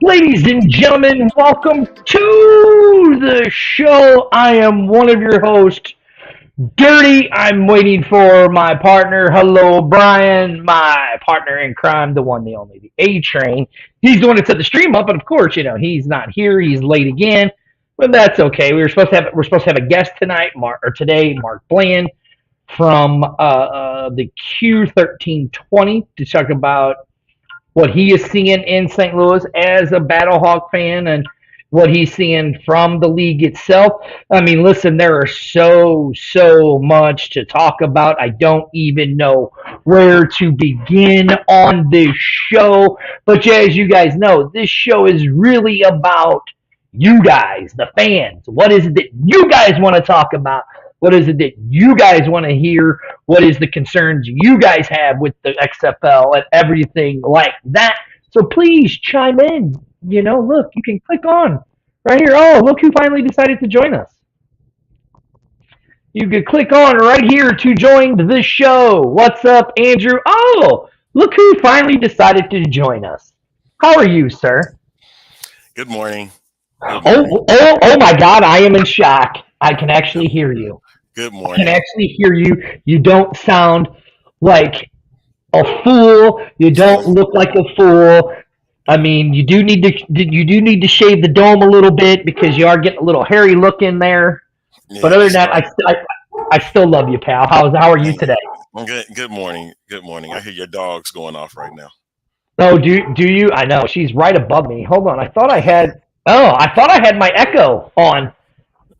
Ladies and gentlemen, welcome to the show. I am one of your hosts, Dirty. I'm waiting for my partner. Hello, Brian, my partner in crime, the one, the only, the A Train. He's the one that set the stream up, but of course, he's not here. He's late again, but that's okay. We're supposed to have a guest tonight, today, Mark Bland from the Q1320 to talk about what he is seeing in St. Louis as a Battlehawk fan and what he's seeing from the league itself. I mean, listen, there is so much to talk about. I don't even know where to begin on this show. But as you guys know, this show is really about you guys, the fans. What is it that you guys want to talk about? What is it that you guys want to hear? What is the concerns you guys have with the XFL and everything like that? So please chime in. Look, you can click on right here. Oh, look who finally decided to join us. You can click on right here to join the show. What's up, Andrew? Oh, look who finally decided to join us. How are you, sir? Good morning. Oh my God, I am in shock. I can actually hear you. Good morning. I can actually hear you. You don't sound like a fool. You don't look like a fool. I mean, you do need to shave the dome a little bit because you are getting a little hairy look in there. Yeah, But other than that, I still love you, pal. How are you today? I'm good. Good morning. Good morning. I hear your dog's going off right now. Oh, do you? I know she's right above me. Hold on. I thought I had my echo on.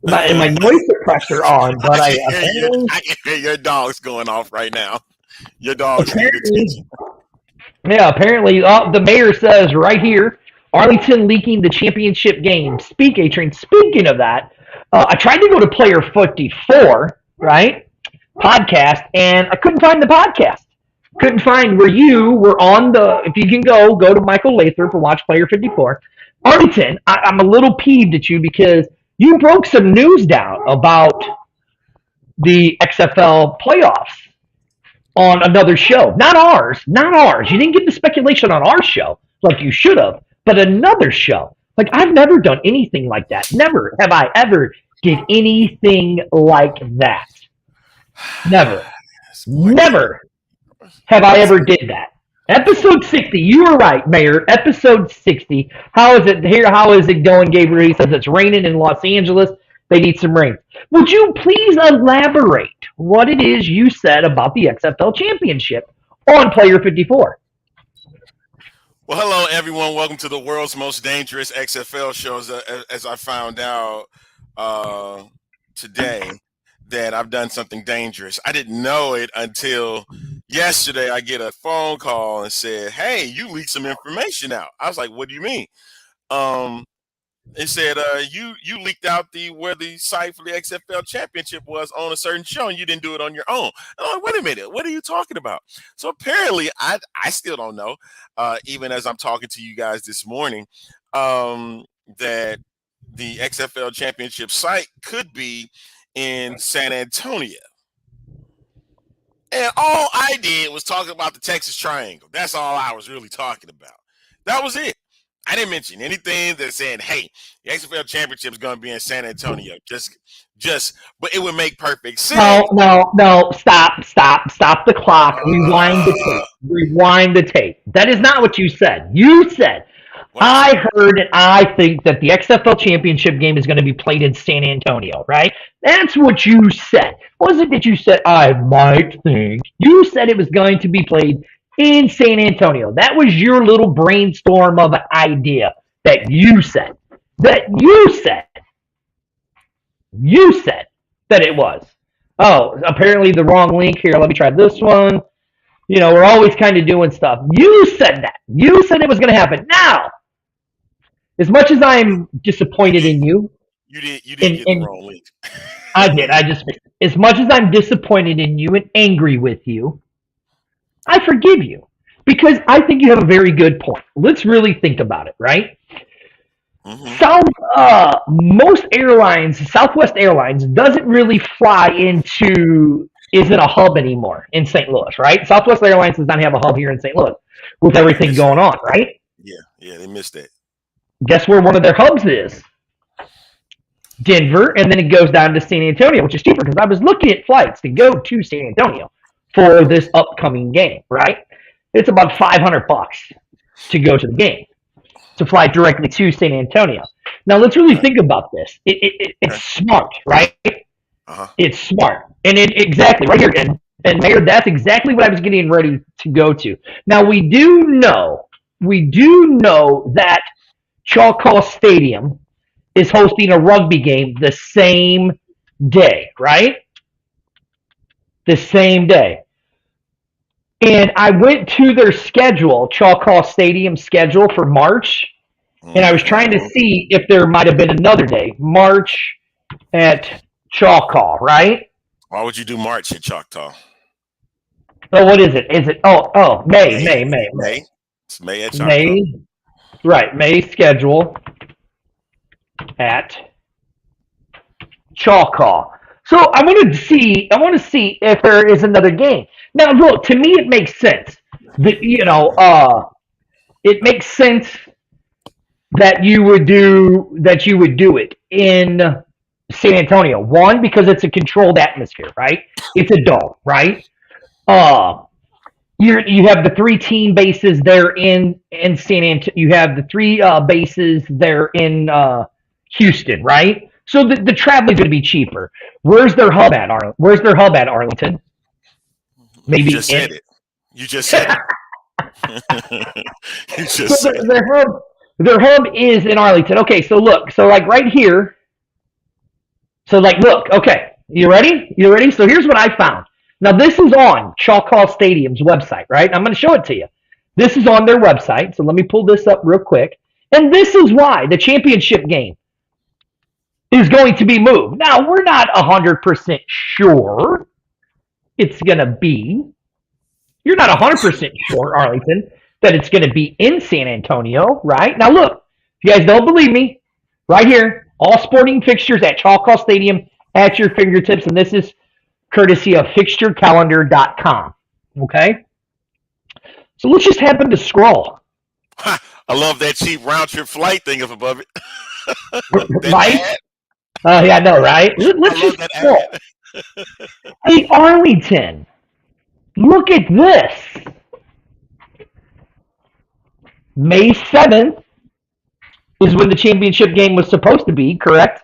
My noise suppressor on, but I can hear your dog's going off right now. Your dog's need attention. Yeah, apparently the mayor says right here, Arlington leaking the championship game. Speaking of that, I tried to go to Player 54, right, podcast, and I couldn't find the podcast. Couldn't find where you were on the. If you can go to Michael Lathrop and watch Player 54. Arlington, I'm a little peeved at you because you broke some news down about the XFL playoffs on another show. Not ours. You didn't get the speculation on our show like you should have, but another show. Like, I've never done anything like that. Never have I ever did anything like that. Never have I ever did that. Episode 60, you were right, Mayor. Episode 60. How is it here? How is it going, Gabriel? He says it's raining in Los Angeles. They need some rain. Would you please elaborate what it is you said about the XFL Championship on Player 54? Well, hello, everyone. Welcome to the world's most dangerous XFL show. As I found out today that I've done something dangerous. I didn't know it until yesterday. I get a phone call and said, "Hey, you leaked some information out." I was like, "What do you mean?" It said, "You leaked out where the site for the XFL Championship was on a certain show, and you didn't do it on your own." I'm like, "Wait a minute, what are you talking about?" So apparently, I still don't know. Even as I'm talking to you guys this morning, that the XFL Championship site could be in San Antonio. And all I did was talk about the Texas Triangle. That's all I was really talking about. That was it. I didn't mention anything that said, "Hey, the XFL Championship is going to be in San Antonio." But it would make perfect sense. No. Stop the clock. Rewind the tape. That is not what you said. You said, I heard and I think that the XFL Championship game is going to be played in San Antonio, right? That's what you said. Was it that you said, I might think? You said it was going to be played in San Antonio. That was your little brainstorm of an idea that you said. You said that it was. Oh, apparently the wrong link here. Let me try this one. We're always kind of doing stuff. You said that. You said it was going to happen. Now, as much as I'm disappointed in you. You didn't get the wrong link. I did. As much as I'm disappointed in you and angry with you, I forgive you because I think you have a very good point. Let's really think about it, right? Mm-hmm. Most airlines, Southwest Airlines, doesn't really fly isn't a hub anymore in St. Louis, right? Southwest Airlines does not have a hub here in St. Louis with everything going on, right? Yeah, they missed that. Guess where one of their hubs is? Denver, and then it goes down to San Antonio, which is cheaper because I was looking at flights to go to San Antonio for this upcoming game, right? It's about $500 to go to the game, to fly directly to San Antonio. Now, let's really think about this. It's smart, right? It's smart. And exactly, right here. And Mayor, that's exactly what I was getting ready to go to. Now, we do know that Choctaw Stadium is hosting a rugby game the same day, right? The same day. And I went to their schedule, Choctaw Stadium schedule for March, and I was trying to see if there might have been another day, March at Choctaw, right? Why would you do March at Choctaw? Oh, what is it? Is it? May. It's May at Choctaw. May, right? May schedule at Choctaw. So I want to see if there is another game. Now, look, to me, it makes sense. It makes sense that you would do it in San Antonio. One, because it's a controlled atmosphere, right? It's a dome, right? You have the 3 team bases there in San Antonio. You have the 3 bases there in Houston, right? So the travel is going to be cheaper. Where's their hub at, Arlington? Maybe you just said it. You just said it. You just said it. Their hub is in Arlington. Okay, so look. So like right here. So like look. Okay, you ready? So here's what I found. Now this is on Choctaw Stadium's website, right? I'm going to show it to you. This is on their website. So let me pull this up real quick. And this is why the championship game is going to be moved. Now, we're not 100% sure it's going to be. You're not 100% sure, Arlington, that it's going to be in San Antonio, right? Now, look, if you guys don't believe me, right here, all sporting fixtures at Choctaw Stadium at your fingertips, and this is courtesy of fixturecalendar.com, okay? So let's just happen to scroll. I love that cheap round-trip flight thing up above it. Right? Yeah, I know, right? Let's just scroll. Hey, Arlington, look at this. May 7th is when the championship game was supposed to be, correct?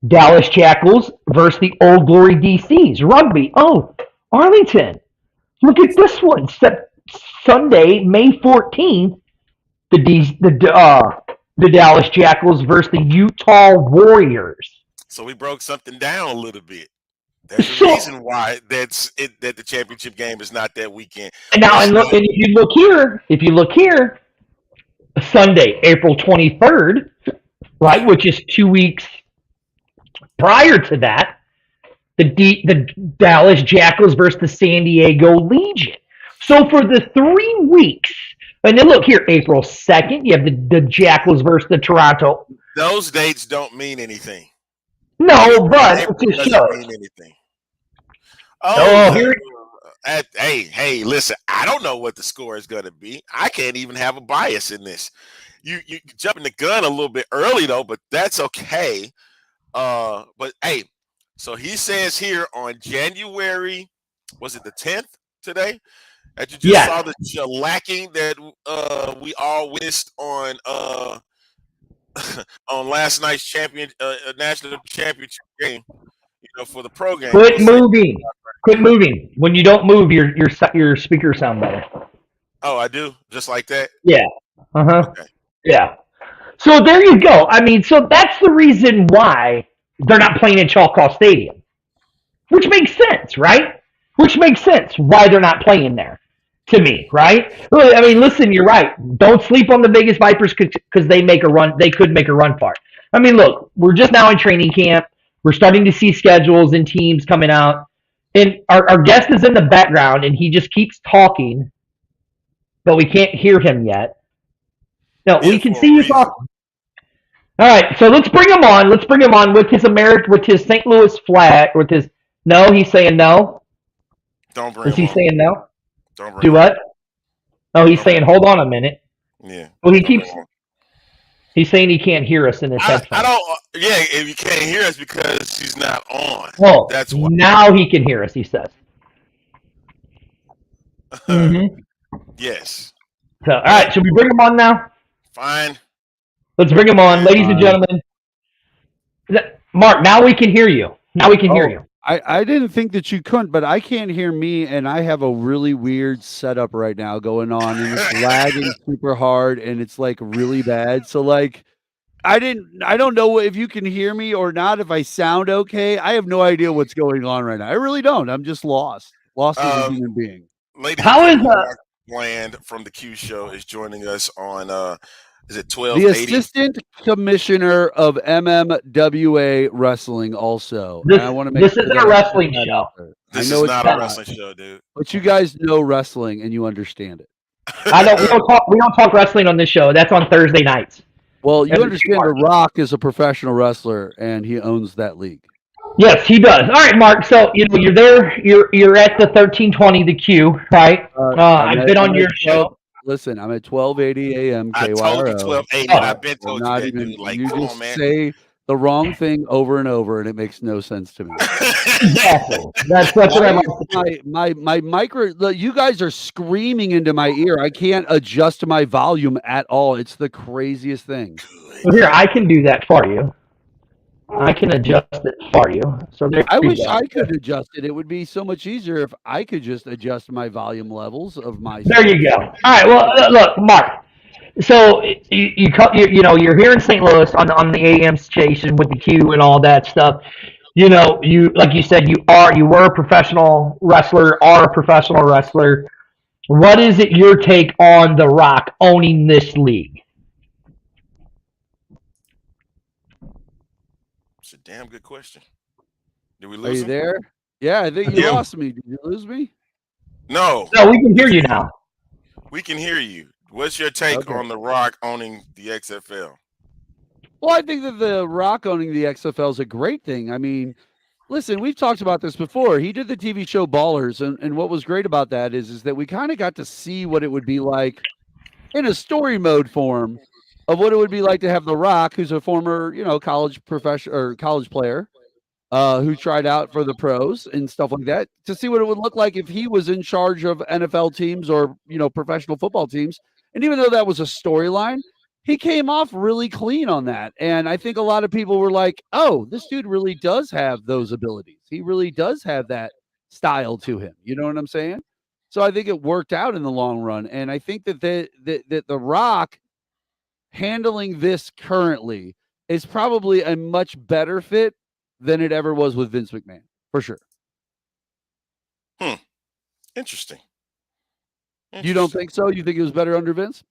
Dallas Jackals versus the Old Glory DCs. Rugby. Oh, Arlington, look at this one. Sunday, May 14th, the Dallas Jackals versus the Utah Warriors. So we broke something down a little bit. There's a reason why that the championship game is not that weekend. And now, and if you look here, Sunday, April 23rd, right, which is 2 weeks prior to that, the Dallas Jackals versus the San Diego Legion. So for the 3 weeks, and then look here, April 2nd, you have the Jackals versus the Toronto. Those dates don't mean anything. No, but it just doesn't mean anything. Hey, listen, I don't know what the score is going to be. I can't even have a bias in this. You jumping the gun a little bit early, though, but that's okay. But, hey, so he says here on January, was it the 10th today? That you just saw the shellacking that we all witnessed on on last night's national championship game, for the program. Quit moving. When you don't move, your speakers sound better. Oh, I do? Just like that? Yeah. Okay. Yeah. So there you go. I mean, so that's the reason why they're not playing in Choctaw Stadium, which makes sense, right? Which makes sense why they're not playing there, to me, right? I mean, listen, you're right. Don't sleep on the Vegas Vipers because they make a run. They could make a run for it. I mean, look, we're just now in training camp. We're starting to see schedules and teams coming out. And our guest is in the background, and he just keeps talking, but we can't hear him yet. No, we can see you talking. All right, so let's bring him on. Let's bring him on with his St. Louis flag, no, he's saying no. Don't bring him on. Is he saying no? Don't bring Do what? Oh, he's saying, hold on a minute. Yeah. Well, he Hold keeps on. he's saying he can't hear us in his I headphones. don't. Yeah, if you can't hear us because she's not on. Oh, That's why. now he can hear us. He says. Mm-hmm. Yes. So, all But right, should we bring him on now? fine. Let's bring him Go on, ahead. ladies and gentlemen. Mark, now we can hear you. Now we can hear Oh, you. I didn't think that you couldn't, but I can't hear me, and I have a really weird setup right now going on, and it's lagging super hard, and it's like really bad. So like, I don't know if you can hear me or not. If I sound okay, I have no idea what's going on right now. I really don't. I'm just lost as a Um, human being. ladies and How is gentlemen, Mark Bland from the Q Show is joining us on. Is it The 1280? assistant commissioner of MMWA Wrestling, also, and I this? want to make This sure isn't that a I put wrestling that show. out there. I This is know it's not a not, wrestling show, dude. but you guys know wrestling and you understand it. I don't. We don't talk wrestling on this show. That's on Thursday nights. Well, you And understand The Rock is a professional wrestler and he owns that league. yes, he does. All right, Mark. So you're there. You're at the 1320, the Q, right? I've been on your show. Listen, I'm at 1280 AM I told you KYRO. 1280, and I've Oh, been We're told you not that, even. dude. Like, You come on, just man. say the wrong thing over and over, and it makes no sense to me. exactly. That's what I like to do. My micro. You guys are screaming into my ear. I can't adjust my volume at all. It's the craziest thing. Well, here, I can do that for you. I can adjust it for you. So there I you wish go. I could adjust it. It would be so much easier if I could just adjust my volume levels of my There stuff. you go. All right. Well, look, Mark. So you're here in St. Louis on the AM station with the Q and all that stuff. You like you said you were a professional wrestler, are a professional wrestler. What is it your take on The Rock owning this league? It's a damn good question. Did we Are lose you him? there? Yeah, I think you Yeah. lost me. Did you lose me? No, No, we can hear you now. we can hear you. What's your take Okay. on The Rock owning the XFL? Well, I think that The Rock owning the XFL is a great thing. I mean, listen, we've talked about this before. He did the TV show Ballers, and what was great about that is that we kind of got to see what it would be like in a story mode form of what it would be like to have The Rock, who's a former, college professional or college player, who tried out for the pros and stuff like that, to see what it would look like if he was in charge of NFL teams or professional football teams. And even though that was a storyline, he came off really clean on that. And I think a lot of people were like, "Oh, this dude really does have those abilities. He really does have that style to him." You know what I'm saying? So I think it worked out in the long run. And I think that the Rock handling this currently is probably a much better fit than it ever was with Vince McMahon, for sure. Interesting. You don't think so? You think it was better under Vince?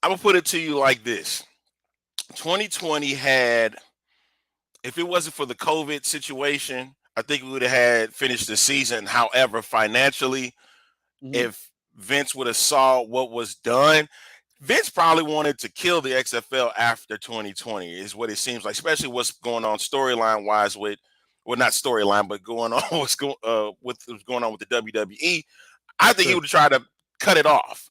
I'm gonna put it to you like this: 2020 had, if it wasn't for the COVID situation, I think we would have had finished the season. However, financially, if Vince would have saw what was done, Vince probably wanted to kill the XFL after 2020, is what it seems like, especially what's going on storyline wise with, well, not storyline, but going on what's going on with the WWE. I think he would have tried to cut it off,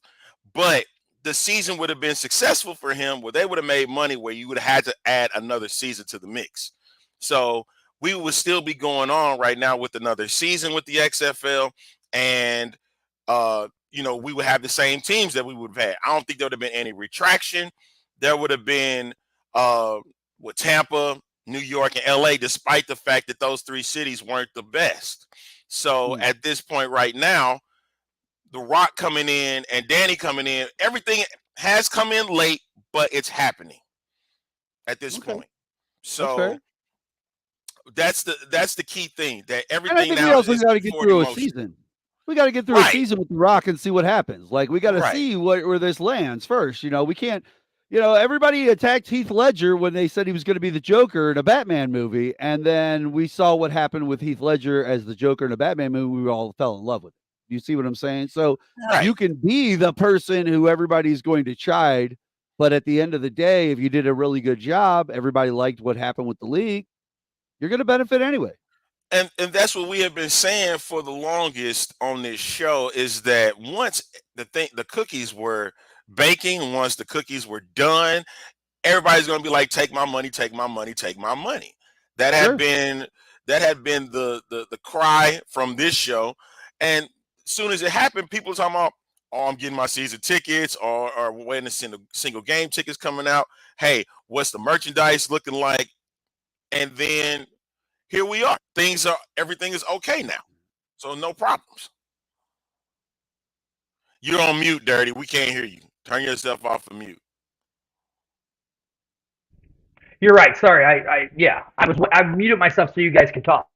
but the season would have been successful for him, where they would have made money, where you would have had to add another season to the mix. So we would still be going on right now with another season with the XFL, and we would have the same teams that we would have had. I don't think there would have been any retraction. There would have been with Tampa, New York, and LA, despite the fact that those three cities weren't the best. So at this point right now, The Rock coming in and Danny coming in, everything has come in late, but it's happening at this point. So that's the key thing, that And I everything think we now also is got to get forward through a motion. season. We got to get through a season with The Rock and see what happens. Like, we got to see where this lands first. We can't, everybody attacked Heath Ledger when they said he was going to be the Joker in a Batman movie. And then we saw what happened with Heath Ledger as the Joker in a Batman movie. We all fell in love with it. You see what I'm saying? So you can be the person who everybody's going to chide, but at the end of the day, if you did a really good job, everybody liked what happened with the league, you're going to benefit anyway. And that's what we have been saying for the longest on this show is that once the cookies were baking, once the cookies were done, everybody's going to be like, take my money, take my money, take my money. That had Sure. been the cry from this show. And as soon as it happened, people were talking about, oh, I'm getting my season tickets, or when the single game tickets coming out. Hey, what's the merchandise looking like? And then here we are. Everything is okay now. So no problems. You're on mute, Dirty. We can't hear you. Turn yourself off of mute. You're right. Sorry. I muted myself so you guys can talk.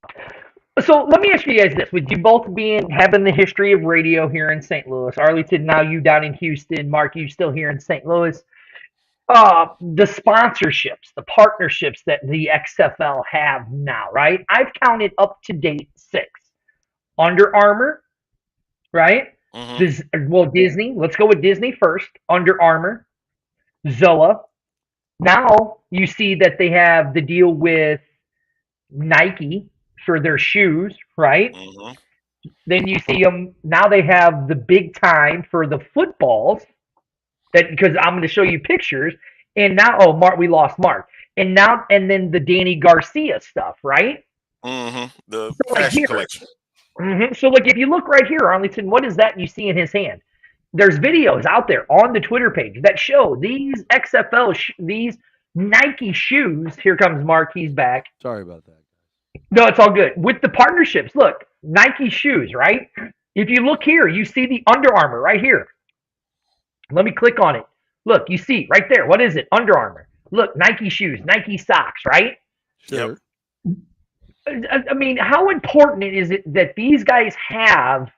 So let me ask you guys this: with you both having the history of radio here in St. Louis, Arlington, now you down in Houston, Mark, you still here in St. Louis. The sponsorships, the partnerships that the XFL have now, right? I've counted up to date 6. Under Armour, right? Disney. Let's go with Disney first. Under Armour, Zoa. Now you see that they have the deal with Nike for their shoes, right? Mm-hmm. Then you see them now. They have the big time for the footballs. That because I'm going to show you pictures, and now Mark, we lost Mark, and then the Danny Garcia stuff, right? Mm-hmm. The So fashion collection. So like if you look right here, Arlington, what is that you see in his hand? There's videos out there on the Twitter page that show these XFL, these Nike shoes. Here comes Mark. He's back. Sorry about that. No, it's all good. With the partnerships, look, Nike shoes, right? If you look here, you see the Under Armour right here. Let me click on it. Look, you see right there. What is it? Under Armour. Look, Nike shoes, Nike socks, right? Sure. Yep. I mean, how important is it that these guys have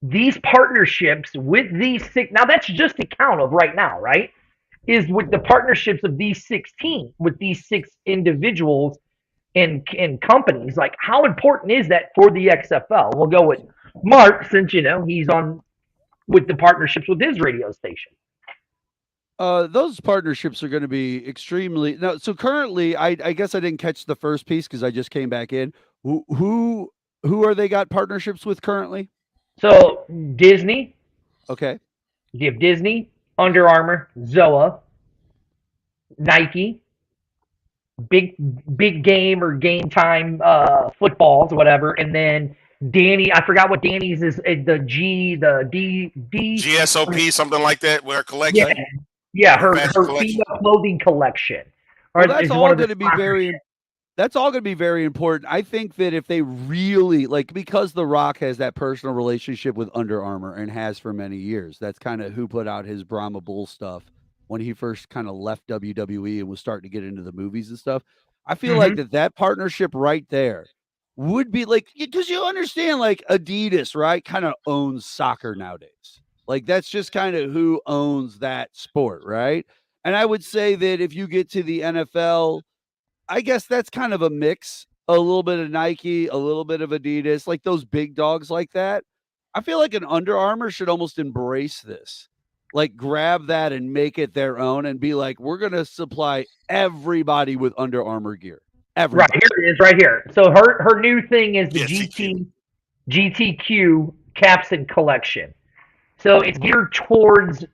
these partnerships with these 6? Now, that's just a count of right now, right? Is with the partnerships of these 16, with these 6 individuals and companies. Like, how important is that for the XFL? We'll go with Mark, since he's on with the partnerships with his radio station. Those partnerships are going to be extremely now. So currently, I guess I didn't catch the first piece because I just came back in. Who are they got partnerships with currently? So Disney. Okay. You have Disney, Under Armour, Zoa, Nike, big game or game time footballs, whatever, and then Danny. I forgot what Danny's is. The D GSOP, something like that. With her collection. Yeah, her collection. female clothing collection. Well, that's all going to be that's all going to be very important. I think that if they really because The Rock has that personal relationship with Under Armour and has for many years, that's kind of who put out his Brahma Bull stuff when he first kind of left WWE and was starting to get into the movies and stuff. I feel like that partnership right there would be because you understand Adidas, right, kind of owns soccer nowadays. That's just kind of who owns that sport, right? And I would say that if you get to the NFL, I guess that's kind of a mix, a little bit of Nike, a little bit of Adidas, like those big dogs like that. I feel like an Under Armour should almost embrace this, grab that and make it their own and be like, we're going to supply everybody with Under Armour gear. Everybody. Right, here it is right here. So her new thing is the GTQ Capson collection. So it's geared towards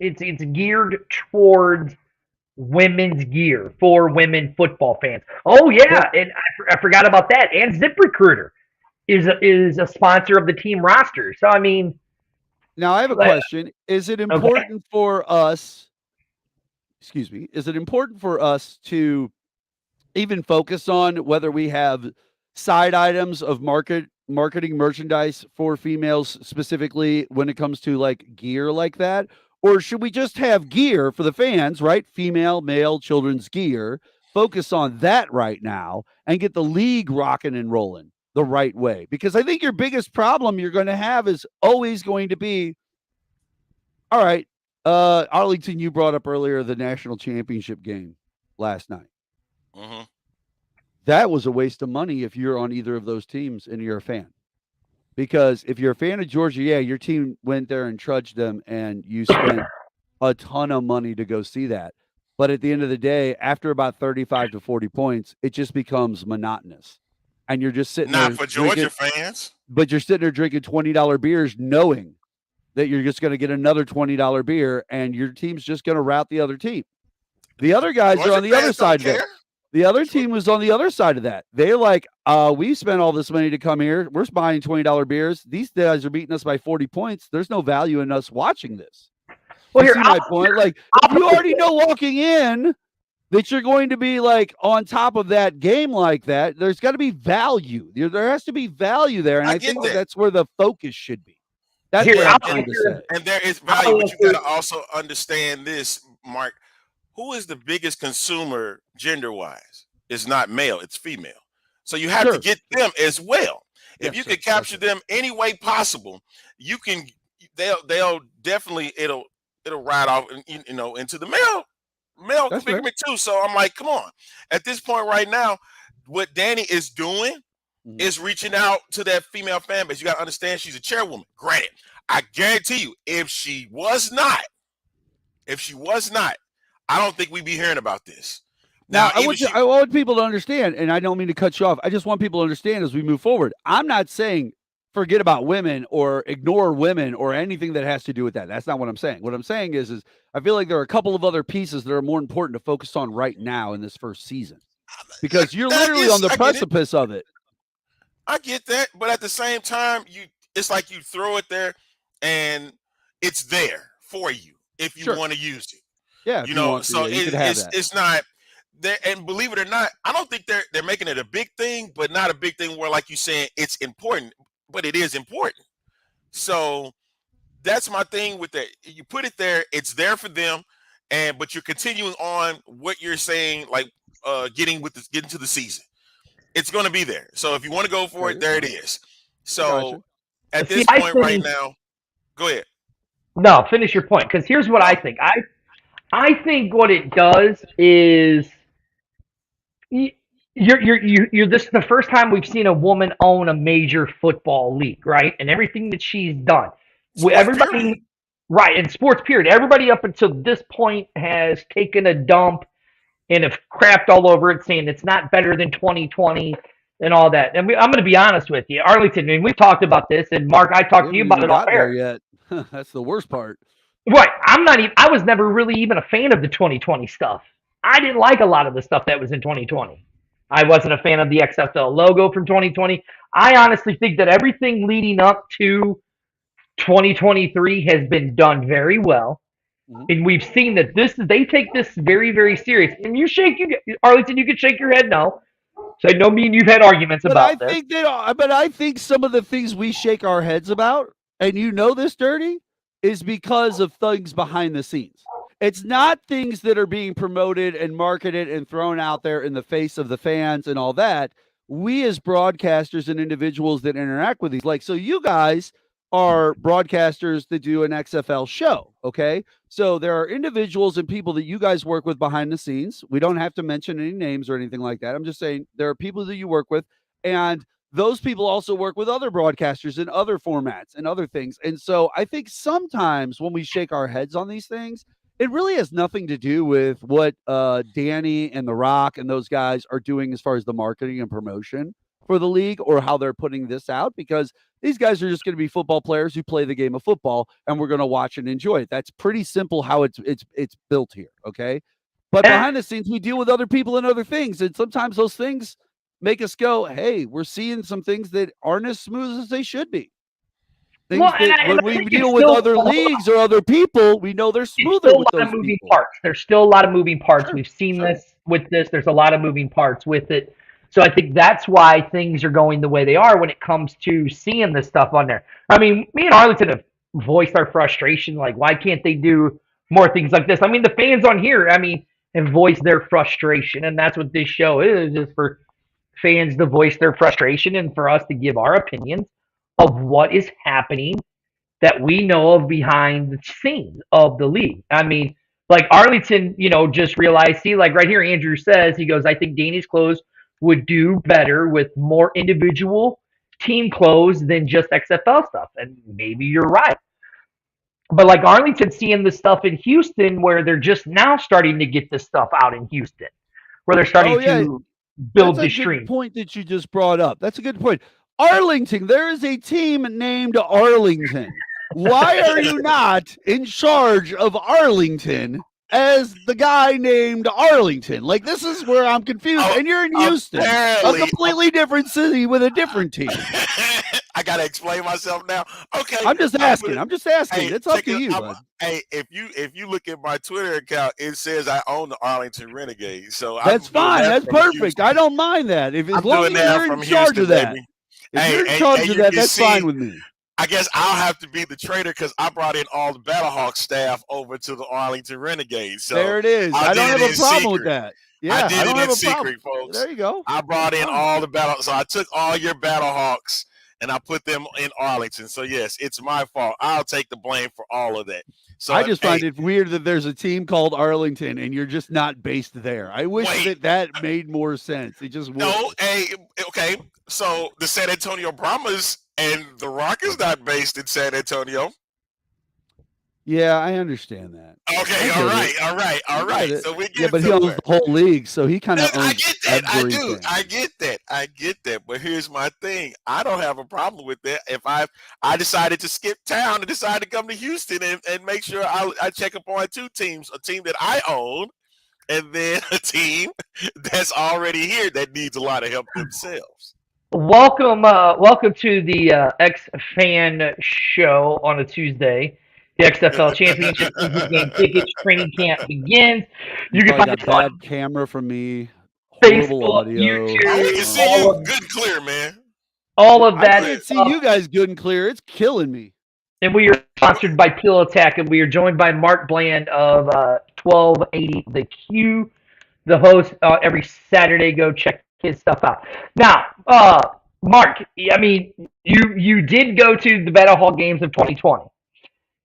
women's gear for women football fans. Oh yeah, and I forgot about that. And ZipRecruiter is a sponsor of the team roster. So I mean, now I have a question. Is it important for us? Excuse me. Is it important for us to even focus on whether we have side items of marketing merchandise for females specifically when it comes to gear like that? Or should we just have gear for the fans, right? Female, male, children's gear. Focus on that right now and get the league rocking and rolling the right way. Because I think your biggest problem you're going to have is always going to be, all right, Arlington, you brought up earlier the national championship game last night. Mm-hmm. That was a waste of money if you're on either of those teams and you're a fan. Because if you're a fan of Georgia, yeah, your team went there and trudged them and you spent a ton of money to go see that. But at the end of the day, after about 35 to 40 points, it just becomes monotonous. and you're just sitting Not there for drinking, Georgia fans. but you're sitting there drinking $20 beers, knowing that you're just going to get another $20 beer, and your team's just going to rout the other team. The other guys are Georgia on the other fans don't side of it. care. The other team was on the other side of that. They're like, we spent all this money to come here. We're buying $20 beers. These guys are beating us by 40 points. There's no value in us watching this. Well, You here, see my point? Like, if you already know walking in that you're going to be like on top of that game like that, there's got to be value. There has to be value there. And I get think that. that's where the focus should be. That's Here, what I'm I'll trying to say. And there is value, but you got to also understand this, Mark. Who is the biggest consumer gender-wise? It's not male, it's female. So you have to get them as well. If you can capture them any way possible, you can. They'll definitely it'll ride off, into the male commitment too. So I'm like, come on. At this point right now, what Danny is doing is reaching out to that female fan base. You got to understand, she's a chairwoman. Granted, I guarantee you, if she was not, I don't think we'd be hearing about this. Now, I want people to understand, and I don't mean to cut you off. I just want people to understand as we move forward. I'm not saying forget about women or ignore women or anything that has to do with that. That's not what I'm saying. What I'm saying is I feel like there are a couple of other pieces that are more important to focus on right now in this first season, because you're literally on the precipice of it. I get that, but at the same time, it's like you throw it there, and it's there for you if you want to use it. Yeah, it's not there. And believe it or not, I don't think they're making it a big thing, but not a big thing where, like you saying, it's important, but it is important. So that's my thing with that. You put it there, it's there for them, but you're continuing on what you're saying, like getting to the season. It's going to be there. So if you want to go for it, there it is. So at this point right now, go ahead. No, finish your point, because here's what I think. I think what it does is this is the first time we've seen a woman own a major football league, right? And everything that she's done. Period. Right, in sports period. Everybody up until this point has taken a dump and have crapped all over it, saying it's not better than 2020 and all that. And I'm going to be honest with you, Arlington, I mean, we've talked about this, and Mark, I talked to you about it all there yet. That's the worst part. Right. I was never really even a fan of the 2020 stuff. I didn't like a lot of the stuff that was in 2020. I wasn't a fan of the XFL logo from 2020. I honestly think that everything leading up to 2023 has been done very well. And we've seen that they take this very, very serious. And Arlington, you can shake your head no. So I know me and you've had arguments about this. But I think some of the things we shake our heads about, and you know this, Dirty, is because of things behind the scenes. It's not things that are being promoted and marketed and thrown out there in the face of the fans and all that. We as broadcasters and individuals that interact with these, so you guys are broadcasters that do an XFL show, okay? So there are individuals and people that you guys work with behind the scenes. We don't have to mention any names or anything like that. I'm just saying there are people that you work with, and those people also work with other broadcasters in other formats and other things. And so I think sometimes when we shake our heads on these things, it really has nothing to do with what Danny and The Rock and those guys are doing as far as the marketing and promotion for the league or how they're putting this out, because these guys are just going to be football players who play the game of football, and we're going to watch and enjoy it. That's pretty simple how it's built here, okay? But behind the scenes, we deal with other people and other things, and sometimes those things make us go, hey, we're seeing some things that aren't as smooth as they should be. Things when we deal with other leagues or other people, we know they're smoother with those moving parts. There's still a lot of moving parts. We've seen this with this. There's a lot of moving parts with it. So I think that's why things are going the way they are when it comes to seeing this stuff on there. I mean, me and Arlington have voiced our frustration. Like, why can't they do more things like this? I mean, the fans on here, have voiced their frustration. And that's what this show is for fans to voice their frustration and for us to give our opinions of what is happening that we know of behind the scenes of the league. I mean, like Arlington, just realized, right here, Andrew says, he goes, I think Danny's clothes would do better with more individual team clothes than just XFL stuff. And maybe you're right. But like Arlington seeing this stuff in Houston where they're just now starting to get this stuff out in Houston, where they're starting to build That's the a stream. good point that you just brought up. That's a good point. Arlington, there is a team named Arlington. Why are you not in charge of Arlington as the guy named Arlington? Like, this is where I'm confused. And you're in Houston, a completely different city with a different team. I gotta explain myself now. Okay, I'm just asking. Hey, It's up to you, bud. Hey, if you look at my Twitter account, it says I own the Arlington Renegades. So That's fine. That's perfect. Houston. I don't mind that. As long as you're in charge of that. Baby. If you're in charge of that, that's fine with me. I guess I'll have to be the traitor because I brought in all the Battlehawk staff over to the Arlington Renegades. So there it is. I don't have a problem with that. Yeah, I did it in secret, folks. There you go. I brought in all the battle. So I took all your Battlehawks and I put them in Arlington. So yes, it's my fault. I'll take the blame for all of that. So I just find it weird that there's a team called Arlington and you're just not based there. I wish that made more sense. It just no. Okay. So the San Antonio Brahmas and the Rock is not based in San Antonio. Yeah, I understand that. Okay, all right. So we get but he owns the whole league, so he kind of owns everything. I get that. But here's my thing: I don't have a problem with that. If I decided to skip town and decide to come to Houston and make sure I check up on two teams, a team that I own, and then a team that's already here that needs a lot of help themselves. Welcome to the X-Fan show on a Tuesday. The XFL Championship game tickets training camp begins. You can find a bad camera from me. Horrible Facebook, audio. YouTube, I can see you good and clear, man. All of that. I can't see you guys good and clear. It's killing me. And we are sponsored by Pillow Attack, and we are joined by Mark Bland of 1280 The Q, the host every Saturday. Go check his stuff out. Now, Mark, I mean, you did go to the Battlehawk games of 2020.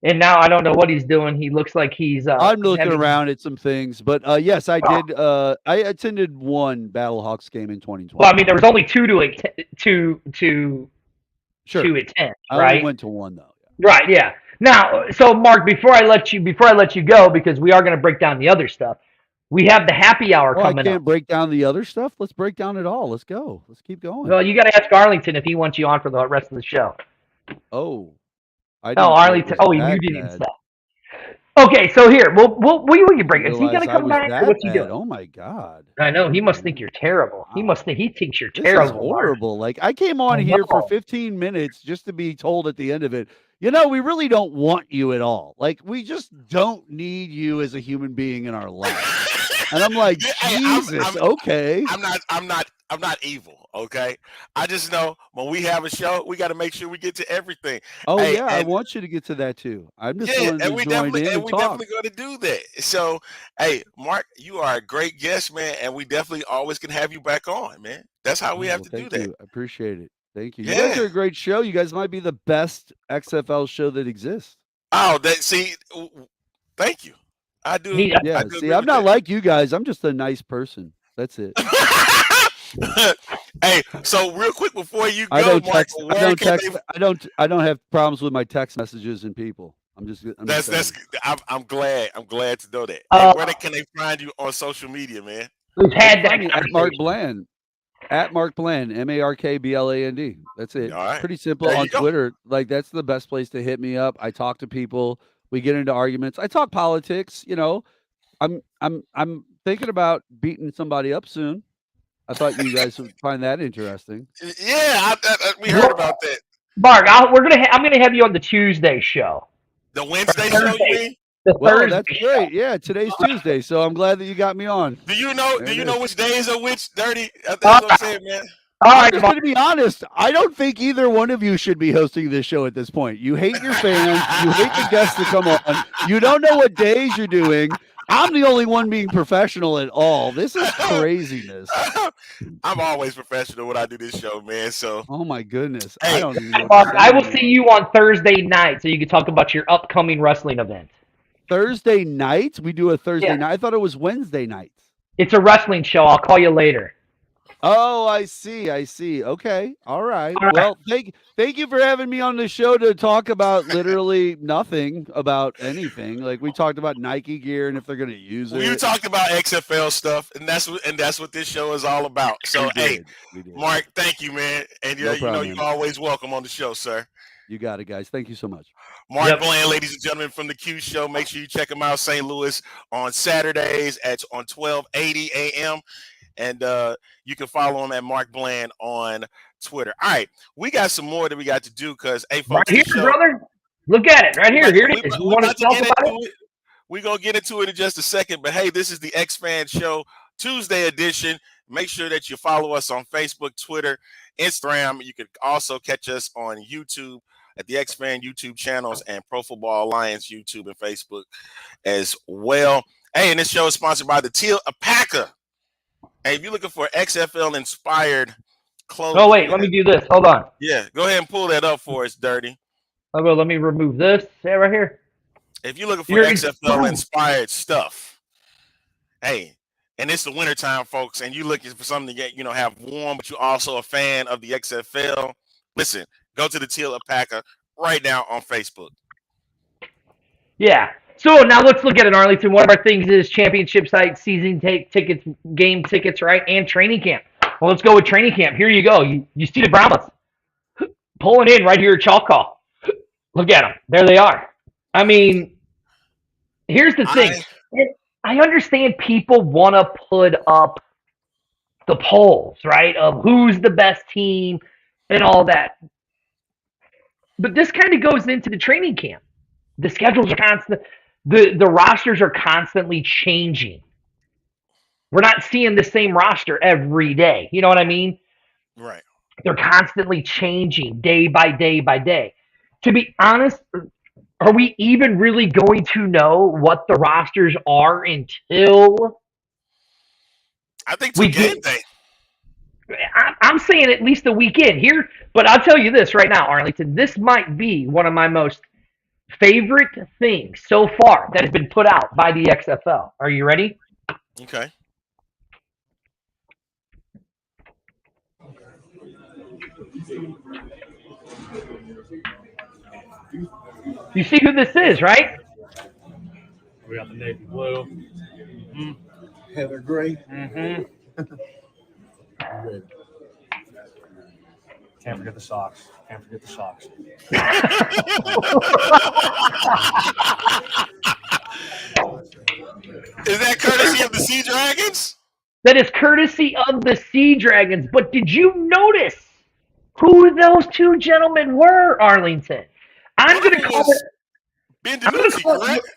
And now I don't know what he's doing. He looks like he's. I'm looking around at some things, but yes, I did. I attended one Battlehawks game in 2020. Well, I mean, there was only two to attend. I right? only went to one though. Right. Yeah. Now, so Mark, before I let you go, because we are going to break down the other stuff. We have the happy hour coming up. I can't break down the other stuff. Let's break down it all. Let's go. Let's keep going. Well, you got to ask Arlington if he wants you on for the rest of the show. Oh. Arlington. Oh, you didn't say. Okay, so here, we can bring it. Is he going to come back? Or what's he doing? Oh my God! I know he must think you're terrible. Wow. He thinks you're terrible. This is horrible. Like I came on here for 15 minutes just to be told at the end of it, we really don't want you at all. Like we just don't need you as a human being in our life. And I'm like, Jesus, okay. I'm not evil, okay? I just know when we have a show, we got to make sure we get to everything. Oh, I want you to get to that too. I'm just going to join in and we definitely going to do that. So, hey, Mark, you are a great guest, man, and we definitely always can have you back on, man. That's how we have to do that. I appreciate it. Thank you. You guys are a great show. You guys might be the best XFL show that exists. Oh, thank you. I do. Yeah, I'm not like you guys. I'm just a nice person. That's it. Hey, so real quick before you go, I don't text. Mark, I don't have problems with my text messages and people. I'm I'm glad to know that. Hey, where can they find you on social media, man? We've had that at Mark Bland. At Mark Bland, MarkBland. That's it. All right. Pretty simple on Twitter. Like that's the best place to hit me up. I talk to people. We get into arguments. I talk politics. I'm thinking about beating somebody up soon. I thought you guys would find that interesting. Yeah, we heard about that. Mark, I'm gonna have you on the Tuesday show. The Wednesday show, you mean? Well, that's great. Yeah, today's Tuesday, so I'm glad that you got me on. Do you know which days are which, Dirty? That's what I'm saying, man. All right, I'm to be honest, I don't think either one of you should be hosting this show at this point. You hate your fans. You hate the guests that come on. You don't know what days you're doing. I'm the only one being professional at all. This is craziness. I'm always professional when I do this show, man. So, oh my goodness, hey, I don't even know. Mark, I will see you on Thursday night, so you can talk about your upcoming wrestling event. Thursday night? We do a Thursday night. I thought it was Wednesday nights. It's a wrestling show. I'll call you later. Oh, I see. Okay. All right. All right. Well, thank you for having me on the show to talk about literally nothing about anything. Like we talked about Nike gear and if they're going to use We it. talked about XFL stuff, and that's what this show is all about. So, We did. Mark, thank you, man, and No problem, you're man. always welcome on the show, sir. You got it, guys. Thank you so much. Mark Bland, ladies and gentlemen, from the Q Show. Make sure you check him out, St. Louis, on Saturdays on 1280 a.m. And you can follow him at Mark Bland on Twitter. All right, we got some more that we got to do because, hey, folks, right here, brother. Look at it right here. Here it is. You want to talk about it? We're going to get into it in just a second. But, hey, this is the X-Fan Show Tuesday edition. Make sure that you follow us on Facebook, Twitter, Instagram. You can also catch us on YouTube at the X-Fan YouTube channels and Pro Football Alliance YouTube and Facebook as well. Hey, and this show is sponsored by the Teal Alpaca. Hey, if you're looking for XFL-inspired clothing. Oh, wait. Let me do this. Hold on. Yeah, go ahead and pull that up for us, Dirty. Oh, well, let me remove this. Yeah, right here. If you're looking for XFL-inspired stuff, hey, and it's the wintertime, folks, and you're looking for something to get, have warm, but you're also a fan of the XFL, listen, go to the Teal Alpaca right now on Facebook. Yeah. So now let's look at it, Arlington. One of our things is championship site, season tickets, game tickets, right, and training camp. Well, let's go with training camp. Here you go. You see the Brahmas pulling in right here at Chalk. Look at them. There they are. I mean, here's the thing. I understand people want to put up the polls, right, of who's the best team and all that. But this kind of goes into the training camp. The schedules are constant. The rosters are constantly changing. We're not seeing the same roster every day. You know what I mean? Right. They're constantly changing day by day by day. To be honest, are we even really going to know what the rosters are until I think it's game day. I'm saying at least a weekend here, but I'll tell you this right now, Arlington. This might be one of my most favorite things so far that has been put out by the XFL. Are you ready? Okay. You see who this is, right? We got the navy blue. Mm-hmm. Heather Gray. Mm-hmm. Can't forget the socks. Is that courtesy of the Sea Dragons? That is courtesy of the Sea Dragons. But did you notice who those two gentlemen were, Arlington? I'm going to call it Ben DiNucci, correct?